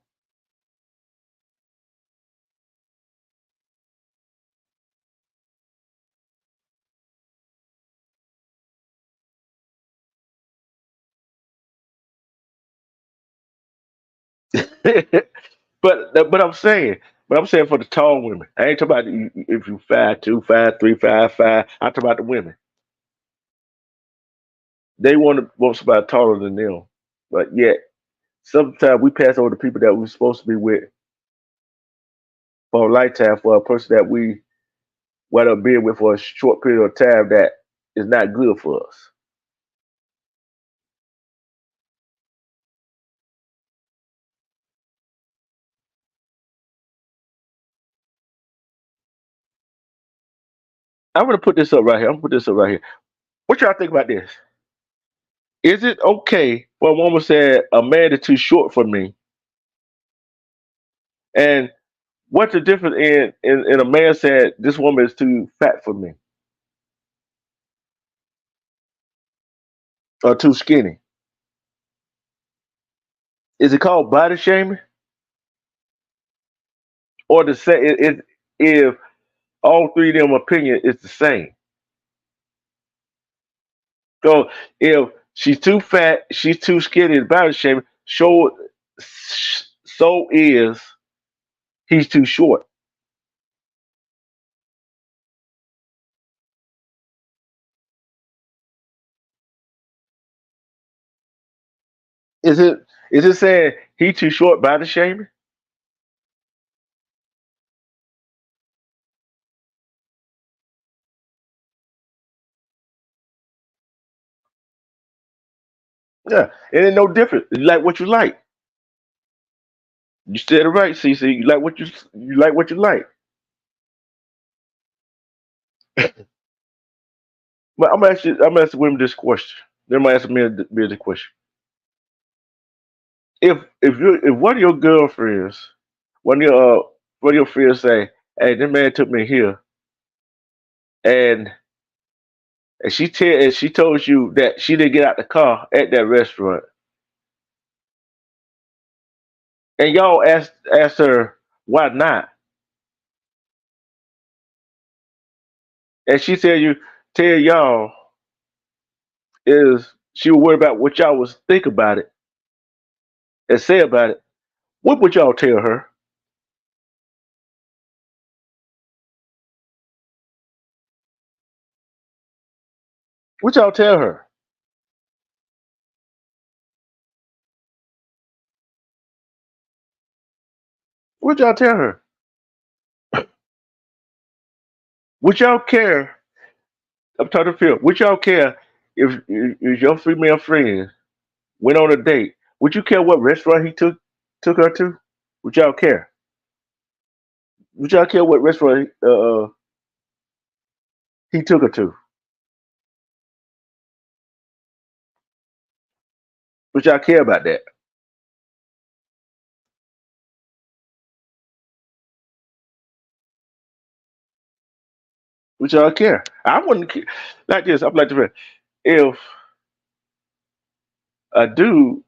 [SPEAKER 1] but I'm saying for the tall women. I ain't talking about if you 5'2", 5'3", 5'5". I'm talking about the women. They want somebody taller than them, but yet sometimes we pass over the people that we're supposed to be with for a lifetime for a person that we wind up being with for a short period of time that is not good for us. I'm gonna put this up right here. I'm gonna put this up right here. What y'all think about this? Is it okay for a woman said a man is too short for me? And what's the difference in a man said this woman is too fat for me or too skinny? Is it called body shaming? Or to say if all three of them opinion is the same? So if she's too fat, she's too skinny, it's body shaming. So is he's too short. Is it saying he too short body shaming? Yeah, it ain't no different. You like what you like. You said it right, CC. You like what you like. But I'm asking women this question. They're gonna ask me this question. If one of your girlfriends, one of your friends say, "Hey, this man took me here," and and she told you that she didn't get out the car at that restaurant, and y'all asked her why not, and she tell y'all is she was worried about what y'all was think about it and say about it. What would y'all tell her? What y'all tell her? What y'all tell her? Would y'all care? I'm talking to Phil. Would y'all care if your female friend went on a date? Would you care what restaurant he took her to? Would y'all care? Would y'all care what restaurant he took her to? Would y'all care about that? Would y'all care? I wouldn't care. Like this. I'm like this. If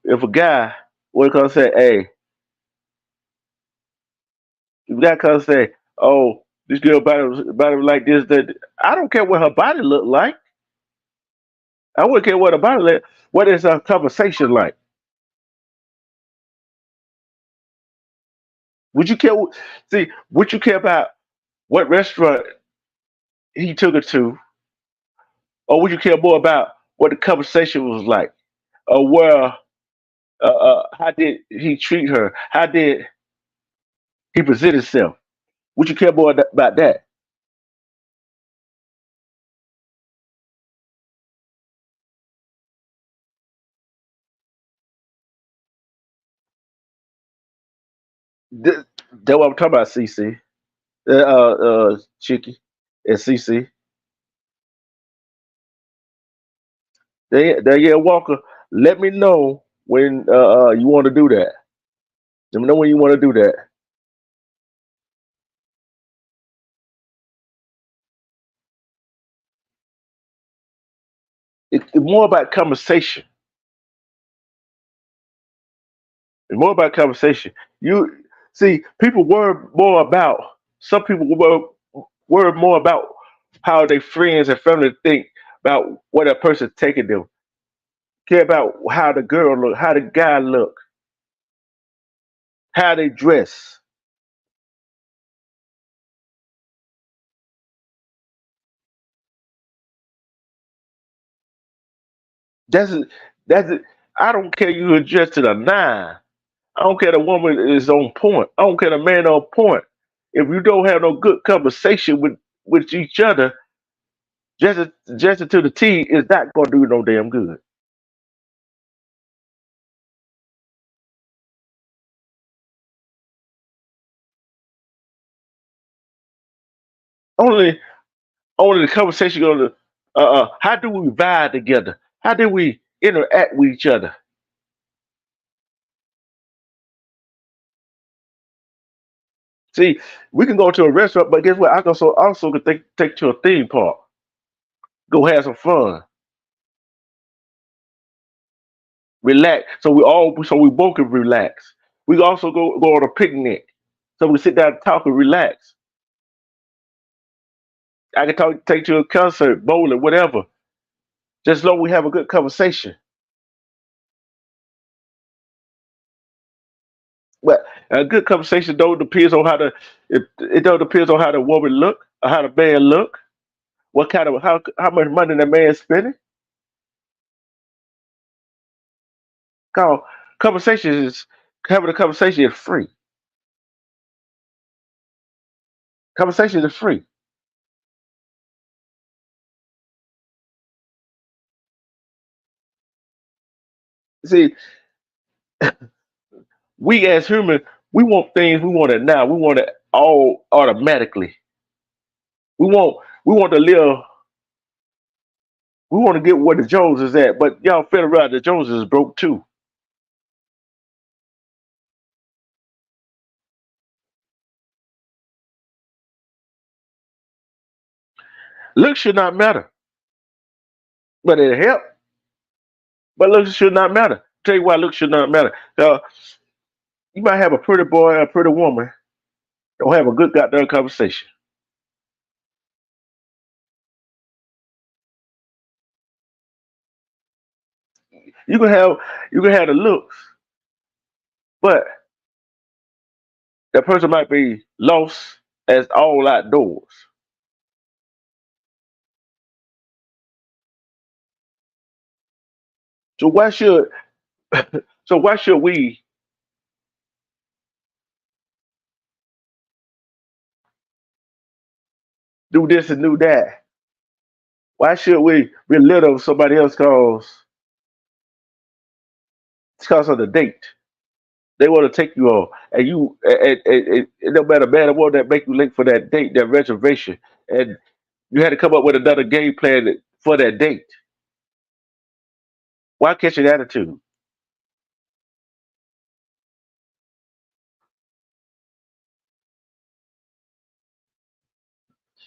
[SPEAKER 1] if a guy would come say, "Hey," if a guy come say, "Oh, this girl body like this," that I don't care what her body look like. I wouldn't care what her body look. What is our conversation like? Would you care? See, would you care about what restaurant he took her to, or would you care more about what the conversation was like, or where, how did he treat her? How did he present himself? Would you care more about that? Th- That's what I'm talking about, CC, Chicky, and CC. Yeah, Walker. Let me know when you want to do that. Let me know when you want to do that. It's more about conversation. It's more about conversation. You see, people worry more about some people worry more about how their friends and family think about what a person's taking them. Care about how the girl look, how the guy look, how they dress. That's that's I don't care you adjust to the nine. I don't care the woman is on point. I don't care the man on point. If you don't have no good conversation with each other, just to the T is not gonna do no damn good. Only Only the conversation going to, how do we vibe together? How do we interact with each other? See, we can go to a restaurant, but guess what? I also can take to a theme park, go have some fun, relax. So we both can relax. We can also go on a picnic, so we sit down and talk and relax. I can take you to a concert, bowling, whatever. Just long we have a good conversation. But a good conversation don't depends on it don't depends on how the woman look or how the man look. What kind of how much money the man spending? Cause conversation is having a conversation is free. Conversation is free. See, we as human, we want it now. We want it all automatically. We want to live. We want to get where the Jones is at, but y'all feel around the Joneses is broke too. Looks should not matter, but it help. But looks should not matter. Tell you why looks should not matter. You might have a pretty boy, or a pretty woman, don't have a good goddamn conversation. You can have you can have the looks, but that person might be lost as all outdoors. So why should we do this and do that? Why should we belittle somebody else because of the date? They want to take you on, and it no matter man or woman that make you late for that date, that reservation, and you had to come up with another game plan for that date. Why catch an attitude?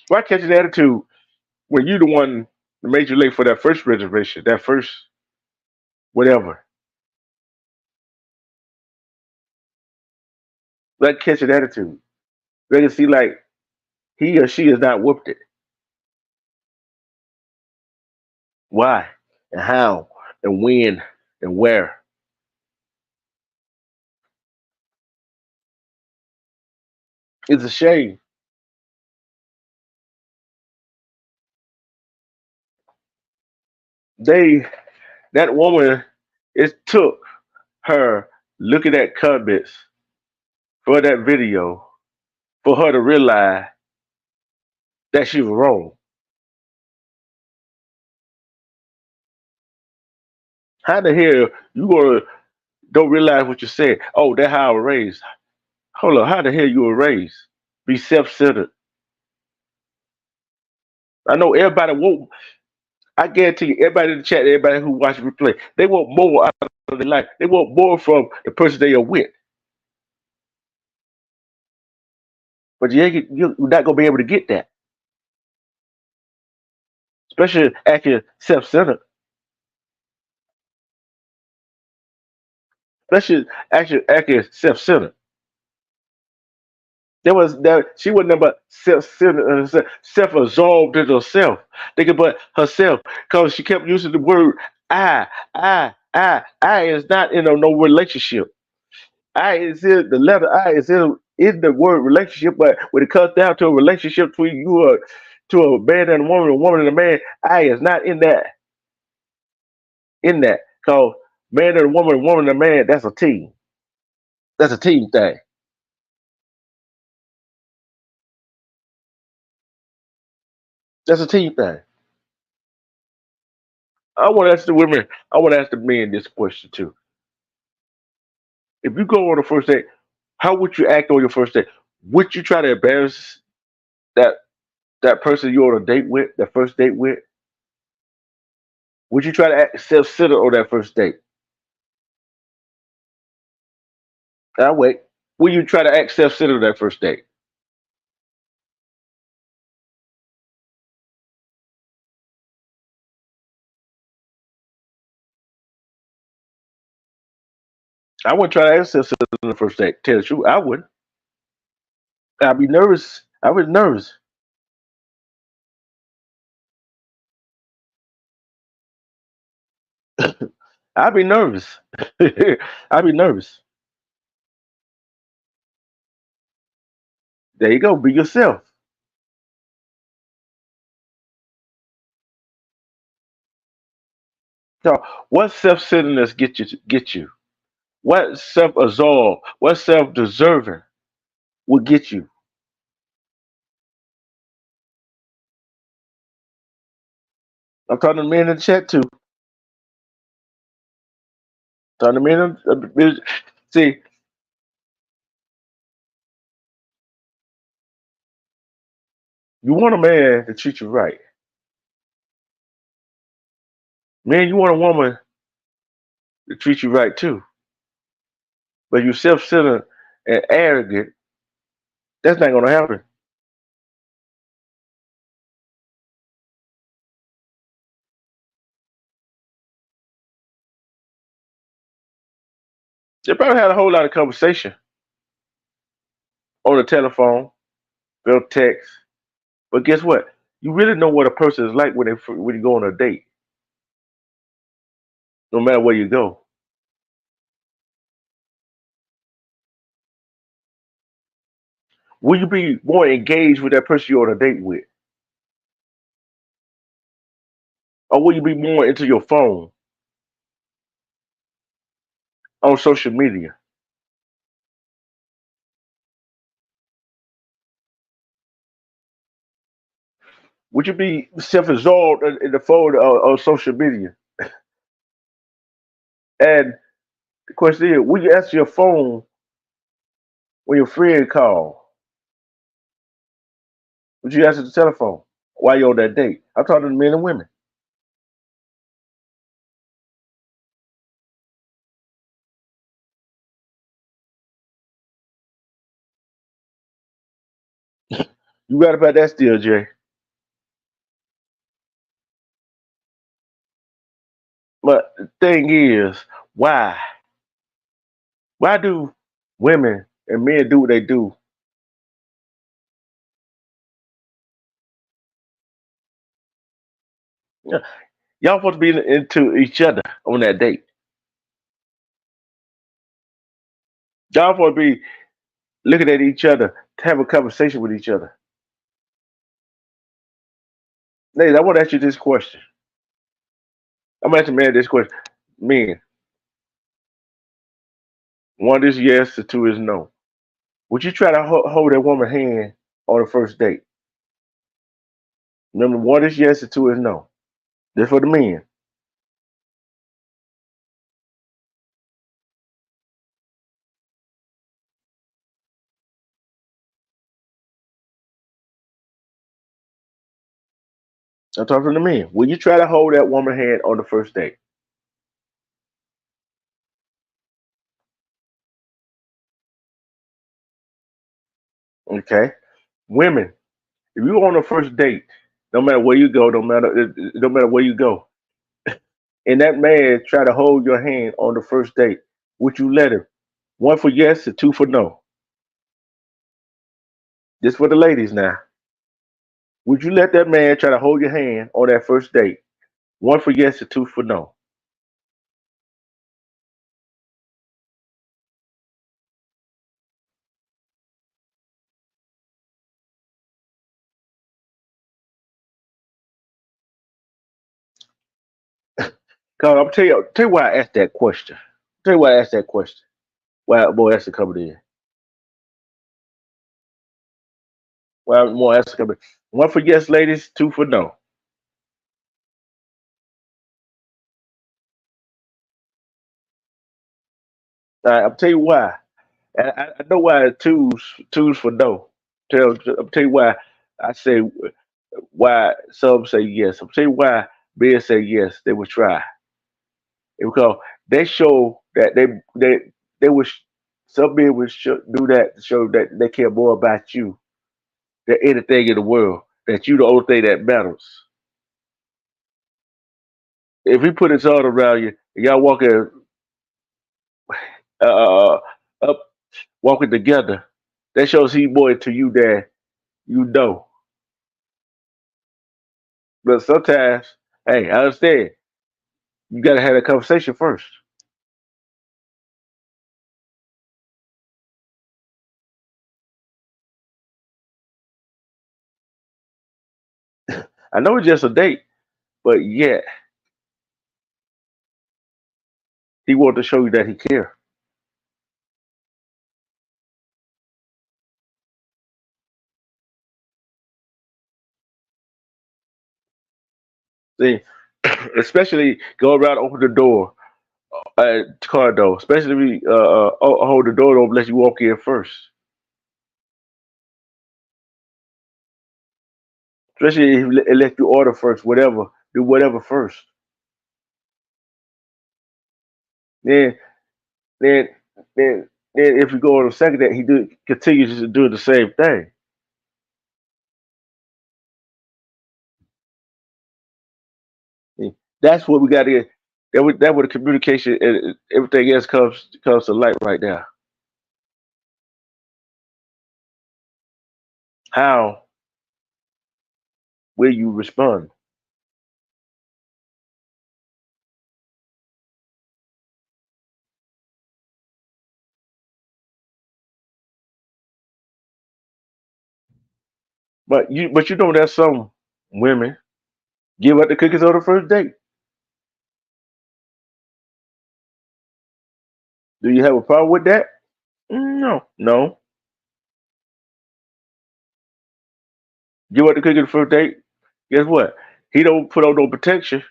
[SPEAKER 1] Why catch an attitude when you the one that made you late for that first reservation, that first whatever? Like catch an attitude. They can see like he or she is not whooped it. Why and how and when and where? It's a shame. They that woman it took her looking at comments for that video for her to realize that she was wrong. How the hell you gonna don't realize what you said? Oh, that's how I was raised. Hold on, how the hell you were raised? Be self-centered. I know everybody won't. I guarantee you, everybody in the chat, everybody who watch replay, they want more out of their life. They want more from the person they are with. But you're not gonna be able to get that, especially acting self-centered. Especially acting self-centered. There was that she was never self-centered, self-absorbed in herself. Thinking about herself because she kept using the word I is not in no relationship. I is in the letter I is in the word relationship, but when it comes down to a relationship between you or to a man and a woman and a man, I is not in that. Because man and a woman and a man, that's a team. That's a team thing. That's a team thing. I want to ask the women. I want to ask the men this question too. If you go on a first date, how would you act on your first date? Would you try to embarrass that that person you're on a date with, that first date with, would you try to act self-centered on that first date? I'll wait. Will you try to act self-centered on that first date? I wouldn't try to act self-centered on the first date. Tell the truth, I wouldn't. I'd be nervous. I was nervous. I'd be nervous. I'd be nervous. There you go. Be yourself. So, what self-centeredness get you? What self-absorbed? What self-deserving will get you? I'm talking to men in the chat too. Talking to men. See, you want a man to treat you right. Man, you want a woman to treat you right too. But you're self-centered and arrogant. That's not going to happen. They probably had a whole lot of conversation on the telephone, they'll text. But guess what? You really know what a person is like when you go on a date, no matter where you go. Will you be more engaged with that person you're on a date with? Or will you be more into your phone on social media? Would you be self-absorbed in the phone or social media? And the question is, will you answer your phone when your friend call? Would you answer the telephone while you're on that date? I'm talking to men and women. You right about that still, Jay. But the thing is, why? Why do women and men do what they do? Yeah, y'all supposed to be into each other on that date. Y'all supposed to be looking at each other to have a conversation with each other. Ladies, I want to ask you this question. I'm gonna ask the man this question. Men, one is yes, the two is no. Would you try to hold that woman's hand on the first date? Remember, one is yes, the two is no. This for the men. I'm talking to the men. Will you try to hold that woman's hand on the first date? Okay. Women, if you on a first date, no matter where you go, no matter where you go, and that man try to hold your hand on the first date, would you let him? One for yes and two for no. This for the ladies now. Would you let that man try to hold your hand on that first date? One for yes and two for no. Cause I'm tell you why I asked that question. Tell you why I asked that question. Why boy asked to come in. Why more asked to come in. One for yes, ladies, two for no. I'll tell you why. I know why twos for no. I'll tell you why I say why some say yes. I'm saying why men say yes, they will try. Because they show that they would some men would do that to show that they care more about you than anything in the world. That you the only thing that matters. If he put his arm around you, and y'all walking uh, up, walking together, that shows he more into you than you know. But sometimes, hey, I understand. You gotta have that conversation first. I know it's just a date, but yet he wanted to show you that he cares. See, especially go around, open the door, car door. Especially if you, hold the door, don't let you walk in first. Especially if it let you order first, whatever, do whatever first. Then, then, then if you go on the second date, he continues to do the same thing. See, that's what we got to get. That where the communication and everything else comes to light right now. How will you respond? But you know there's some women give up the cookies on the first date. Do you have a problem with that? No, no. Give up the cookie the first date. Guess what? He don't put on no protection.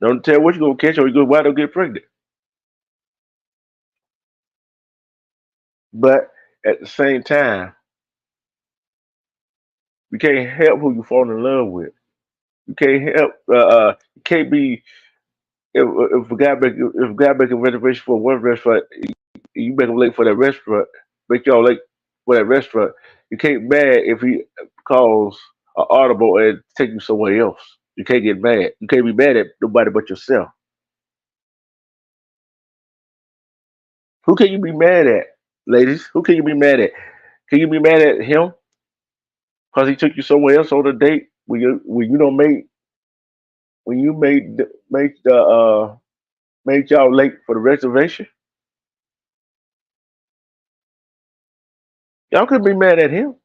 [SPEAKER 1] Don't tell what you gonna catch or you gonna wind up get pregnant. But at the same time, you can't help who you fall in love with. You can't help. You can't be if a guy make a reservation for one restaurant, you make him late for that restaurant. Make y'all late for that restaurant. You can't mad if he calls an audible and take you somewhere else. You can't get mad. You can't be mad at nobody but yourself. Who can you be mad at, ladies? Who can you be mad at? Can you be mad at him because he took you somewhere else on a date when you don't make when you made y'all late for the reservation? Y'all could be mad at him.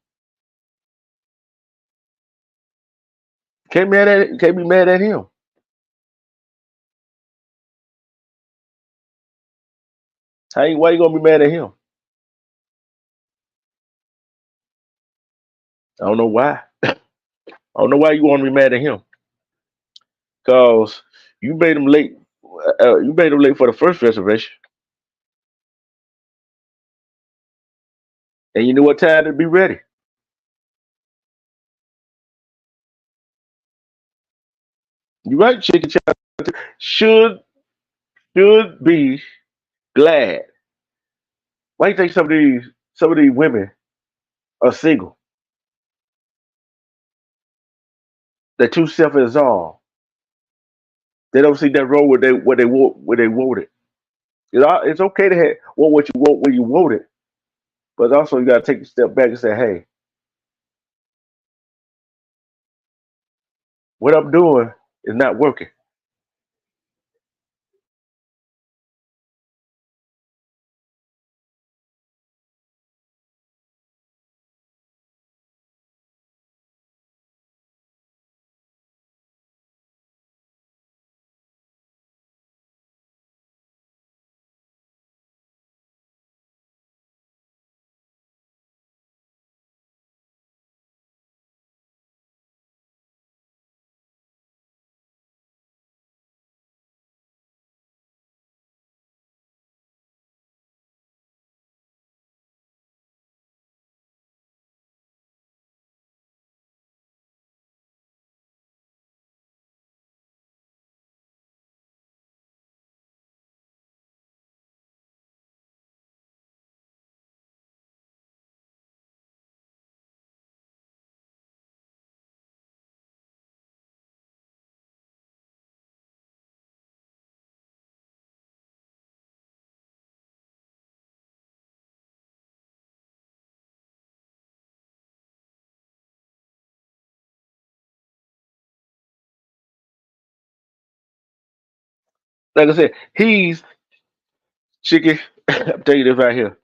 [SPEAKER 1] Can't be mad at him. Why you gonna be mad at him? I don't know why. I don't know why you want to be mad at him. Cause you made him late. You made him late for the first reservation, and you knew what time to be ready. You right, chicken chow should should be glad. Why you think some of these women are single? They're too self-absorbed. They don't see that role where they want it. It's okay to want what you want when you want it, but also you gotta take a step back and say, hey, what I'm doing is not working. like I said, he's chicken. I'm telling you this right here.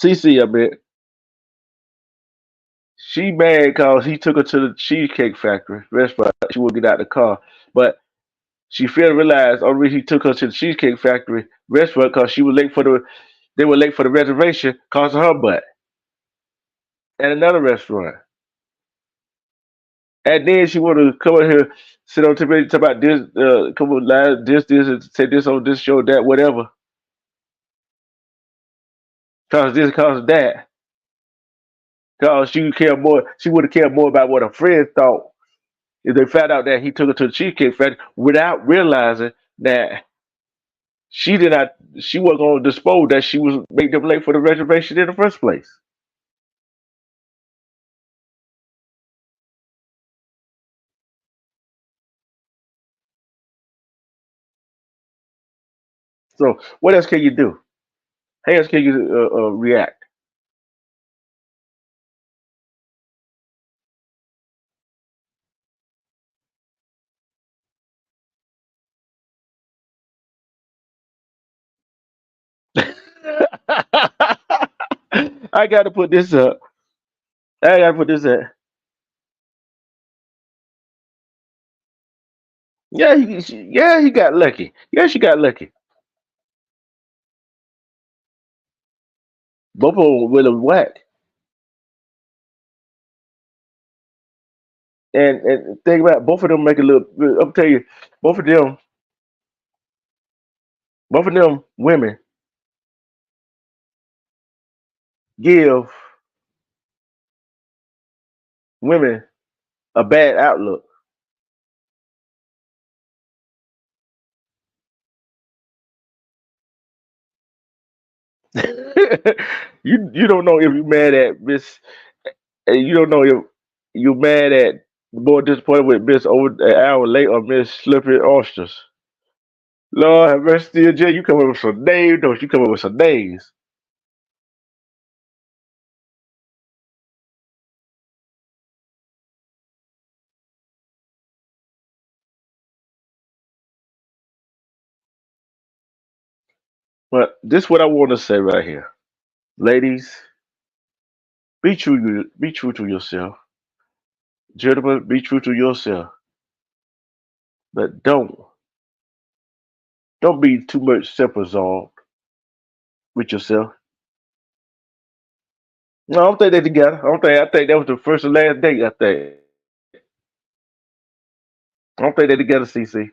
[SPEAKER 1] CC, I bet she mad because he took her to the Cheesecake Factory restaurant. She would get out the car, but she failed to realize only reason he took her to the Cheesecake Factory restaurant because she was late for the. They were late for the reservation because of her butt at another restaurant. And then she want to come in here, sit on TV, talk about this, come on, live, this, and say this on this show, that, whatever. Cause this, cause that. Cause she care more. She would have cared more about what her friends thought if they found out that he took her to the Cheesecake Factory without realizing that she did not. She wasn't going to dispose that she was make them late for the reservation in the first place. So what else can you do? How else can you react? I got to put this up. I got to put this up. Yeah, yeah, he got lucky. Yeah, she got lucky. Both of them with a whack. And think about it, both of them make a little. I'm tell you, both of them, both of them women give women a bad outlook. You don't know if you're mad at Miss. You don't know if you're mad at more disappointed with Miss over an hour late or Miss Slippery Oysters. Lord have mercy, Jay. You come up with some names, don't you? Come up with some names. But this is what I want to say right here, ladies. Be true. Be true to yourself, gentlemen. Be true to yourself, but don't be too much self-absorbed with yourself. No, I don't think they together. I don't think. I think that was the first and last date. I don't think they together. CC.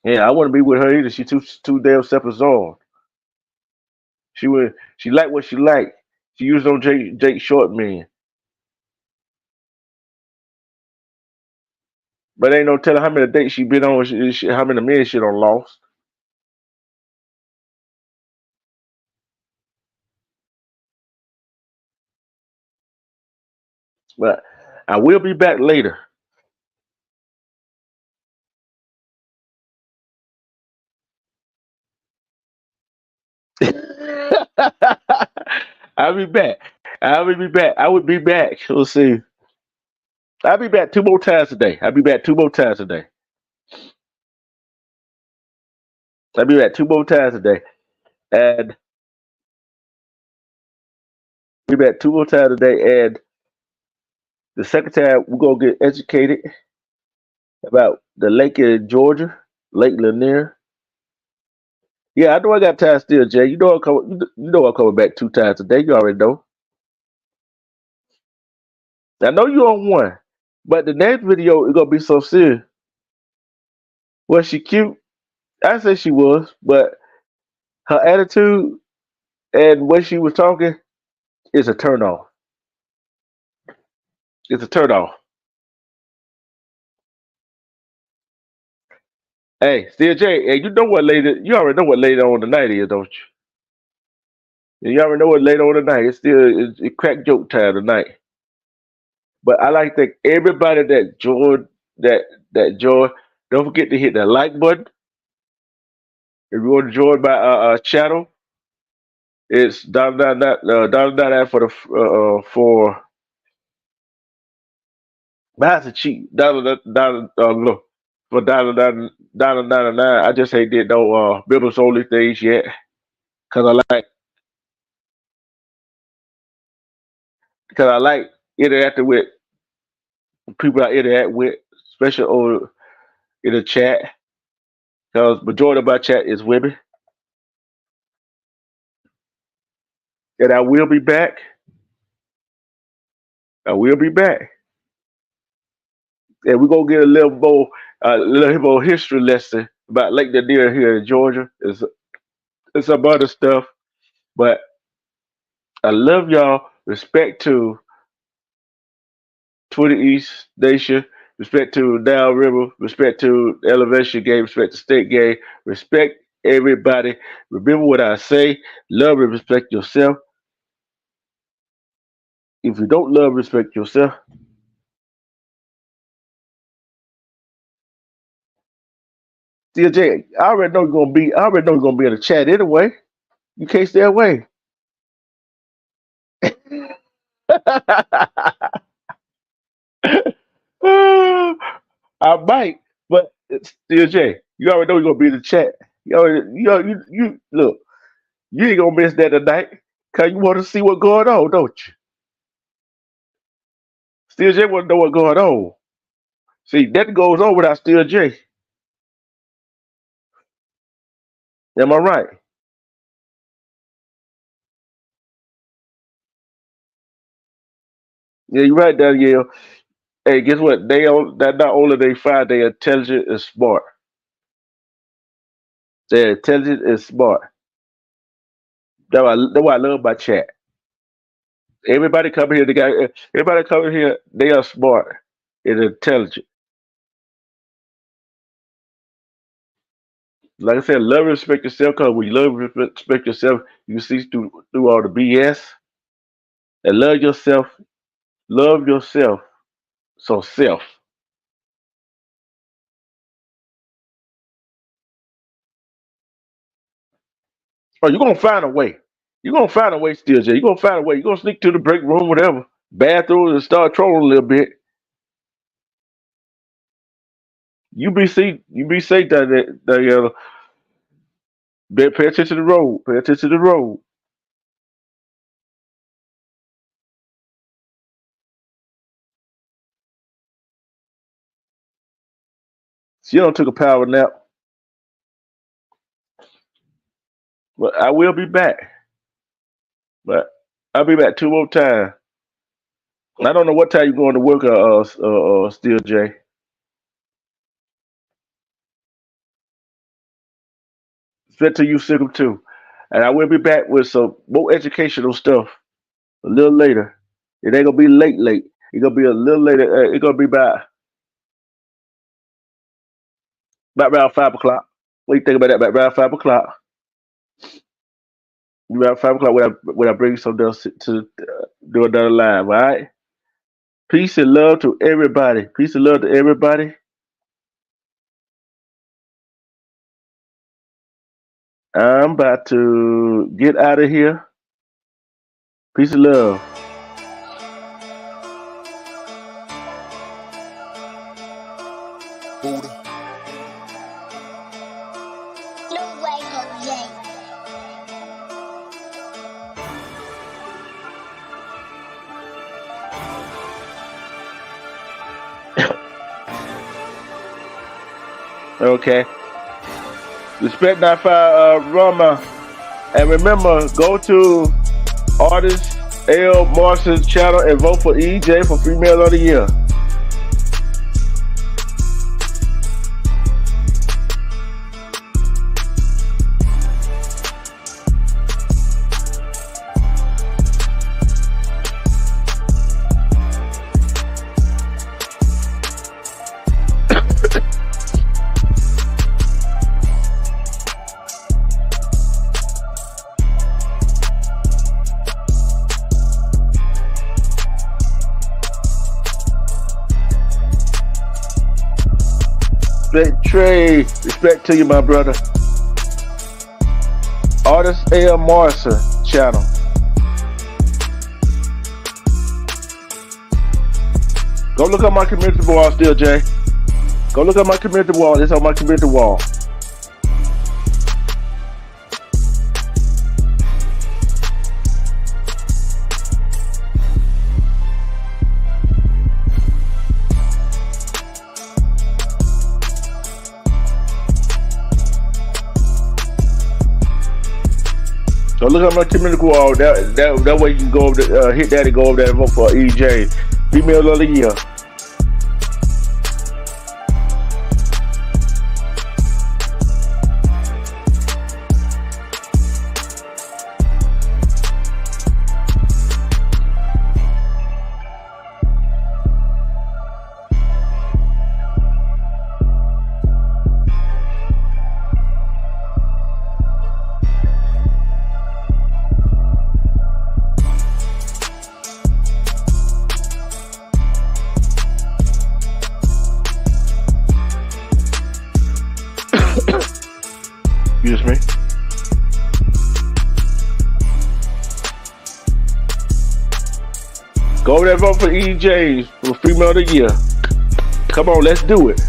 [SPEAKER 1] Yeah, I wouldn't be with her either. She too damn self-absorbed. She would. She liked what she liked. She used on Jake Short man, but ain't no telling how many dates she been on. How many men she done lost. But I will be back later. I'll be back. I will be back. I would be back. We'll see. I'll be back two more times today. I'll be back two more times today. I'll be back two more times today. And be back two more times today. And the second time we're gonna get educated about the lake in Georgia, Lake Lanier. Yeah, I know I got time still, Jay. You know I'm coming back two times today. You already know. I know you on one, but the next video is gonna be so serious. Was she cute? I said she was, but her attitude and when she was talking is a turn off. It's a turn off. Hey, still Jay, hey, you know what later? You already know what later on tonight is, don't you? You already know what later on tonight. It's crack joke time tonight. But I like to thank everybody that joined. Don't forget to hit that like button. If you want to join my channel, it's $1.99 for for that's a cheat. Dollar look. for $99. I just ain't did no Bibble's Only things yet. Cause I like interacting with people I interact with, especially in the chat. Cause majority of my chat is women. And I will be back. And we're gonna get a little more history lesson about Lake Lanier here in Georgia. It's some other stuff, but I love y'all. Respect to 20 East Nation. Respect to Down River. Respect to the Elevation Game. Respect to State Game. Respect everybody. Remember what I say. Love and respect yourself. If you don't love and respect yourself, CJ, I already know you're gonna be. I already know you're gonna be in the chat anyway. You can't stay away. I might, but CJ, you already know you're gonna be in the chat. You look. You ain't gonna miss that tonight, cause you want to see what's going on, don't you? Steel J want to know what's going on. See, that goes on without Steel J. Am I right? Yeah, you're right, Danielle. Hey, guess what? That not only they find they intelligent and smart. They're intelligent and smart. That's why I love my chat. Everybody come here, everybody come here, they are smart and intelligent. Like I said, love and respect yourself, because when you love and respect yourself, you see through all the BS. And love yourself. Love yourself. So self. Oh, you're gonna find a way. You're gonna find a way, Steel J. You're gonna find a way. You're gonna sneak to the break room, whatever, bathroom, and start trolling a little bit. You be safe, that pay attention to the road. Pay attention to the road. She don't took a power nap, but I will be back. But I'll be back 2 more times. I don't know what time you're going to work, Steel J. Spent to you, Sickle too. And I will be back with some more educational stuff a little later. It ain't gonna be late. It's gonna be a little later. It's gonna be about around 5 o'clock. What do you think about that? About around 5 o'clock. Around 5 o'clock when I bring something else to do another live. All right. Peace and love to everybody. Peace and love to everybody. I'm about to get out of here. Peace and love.
[SPEAKER 7] Buddha. No way, Jose.
[SPEAKER 1] Okay. Respect not for Roma. And remember, go to Artist L. Marston's channel and vote for EJ for Female of the Year. Trey, respect to you, my brother. Artist L. Marston channel. Go look up my community board, Steel J. Go look at my community wall. It's on my community wall. So look at my community wall. That way you can go over there, hit that and go over there and vote for EJ. Female of the year. Excuse me. Go over there and vote for EJ for Female of the Year. Come on, let's do it.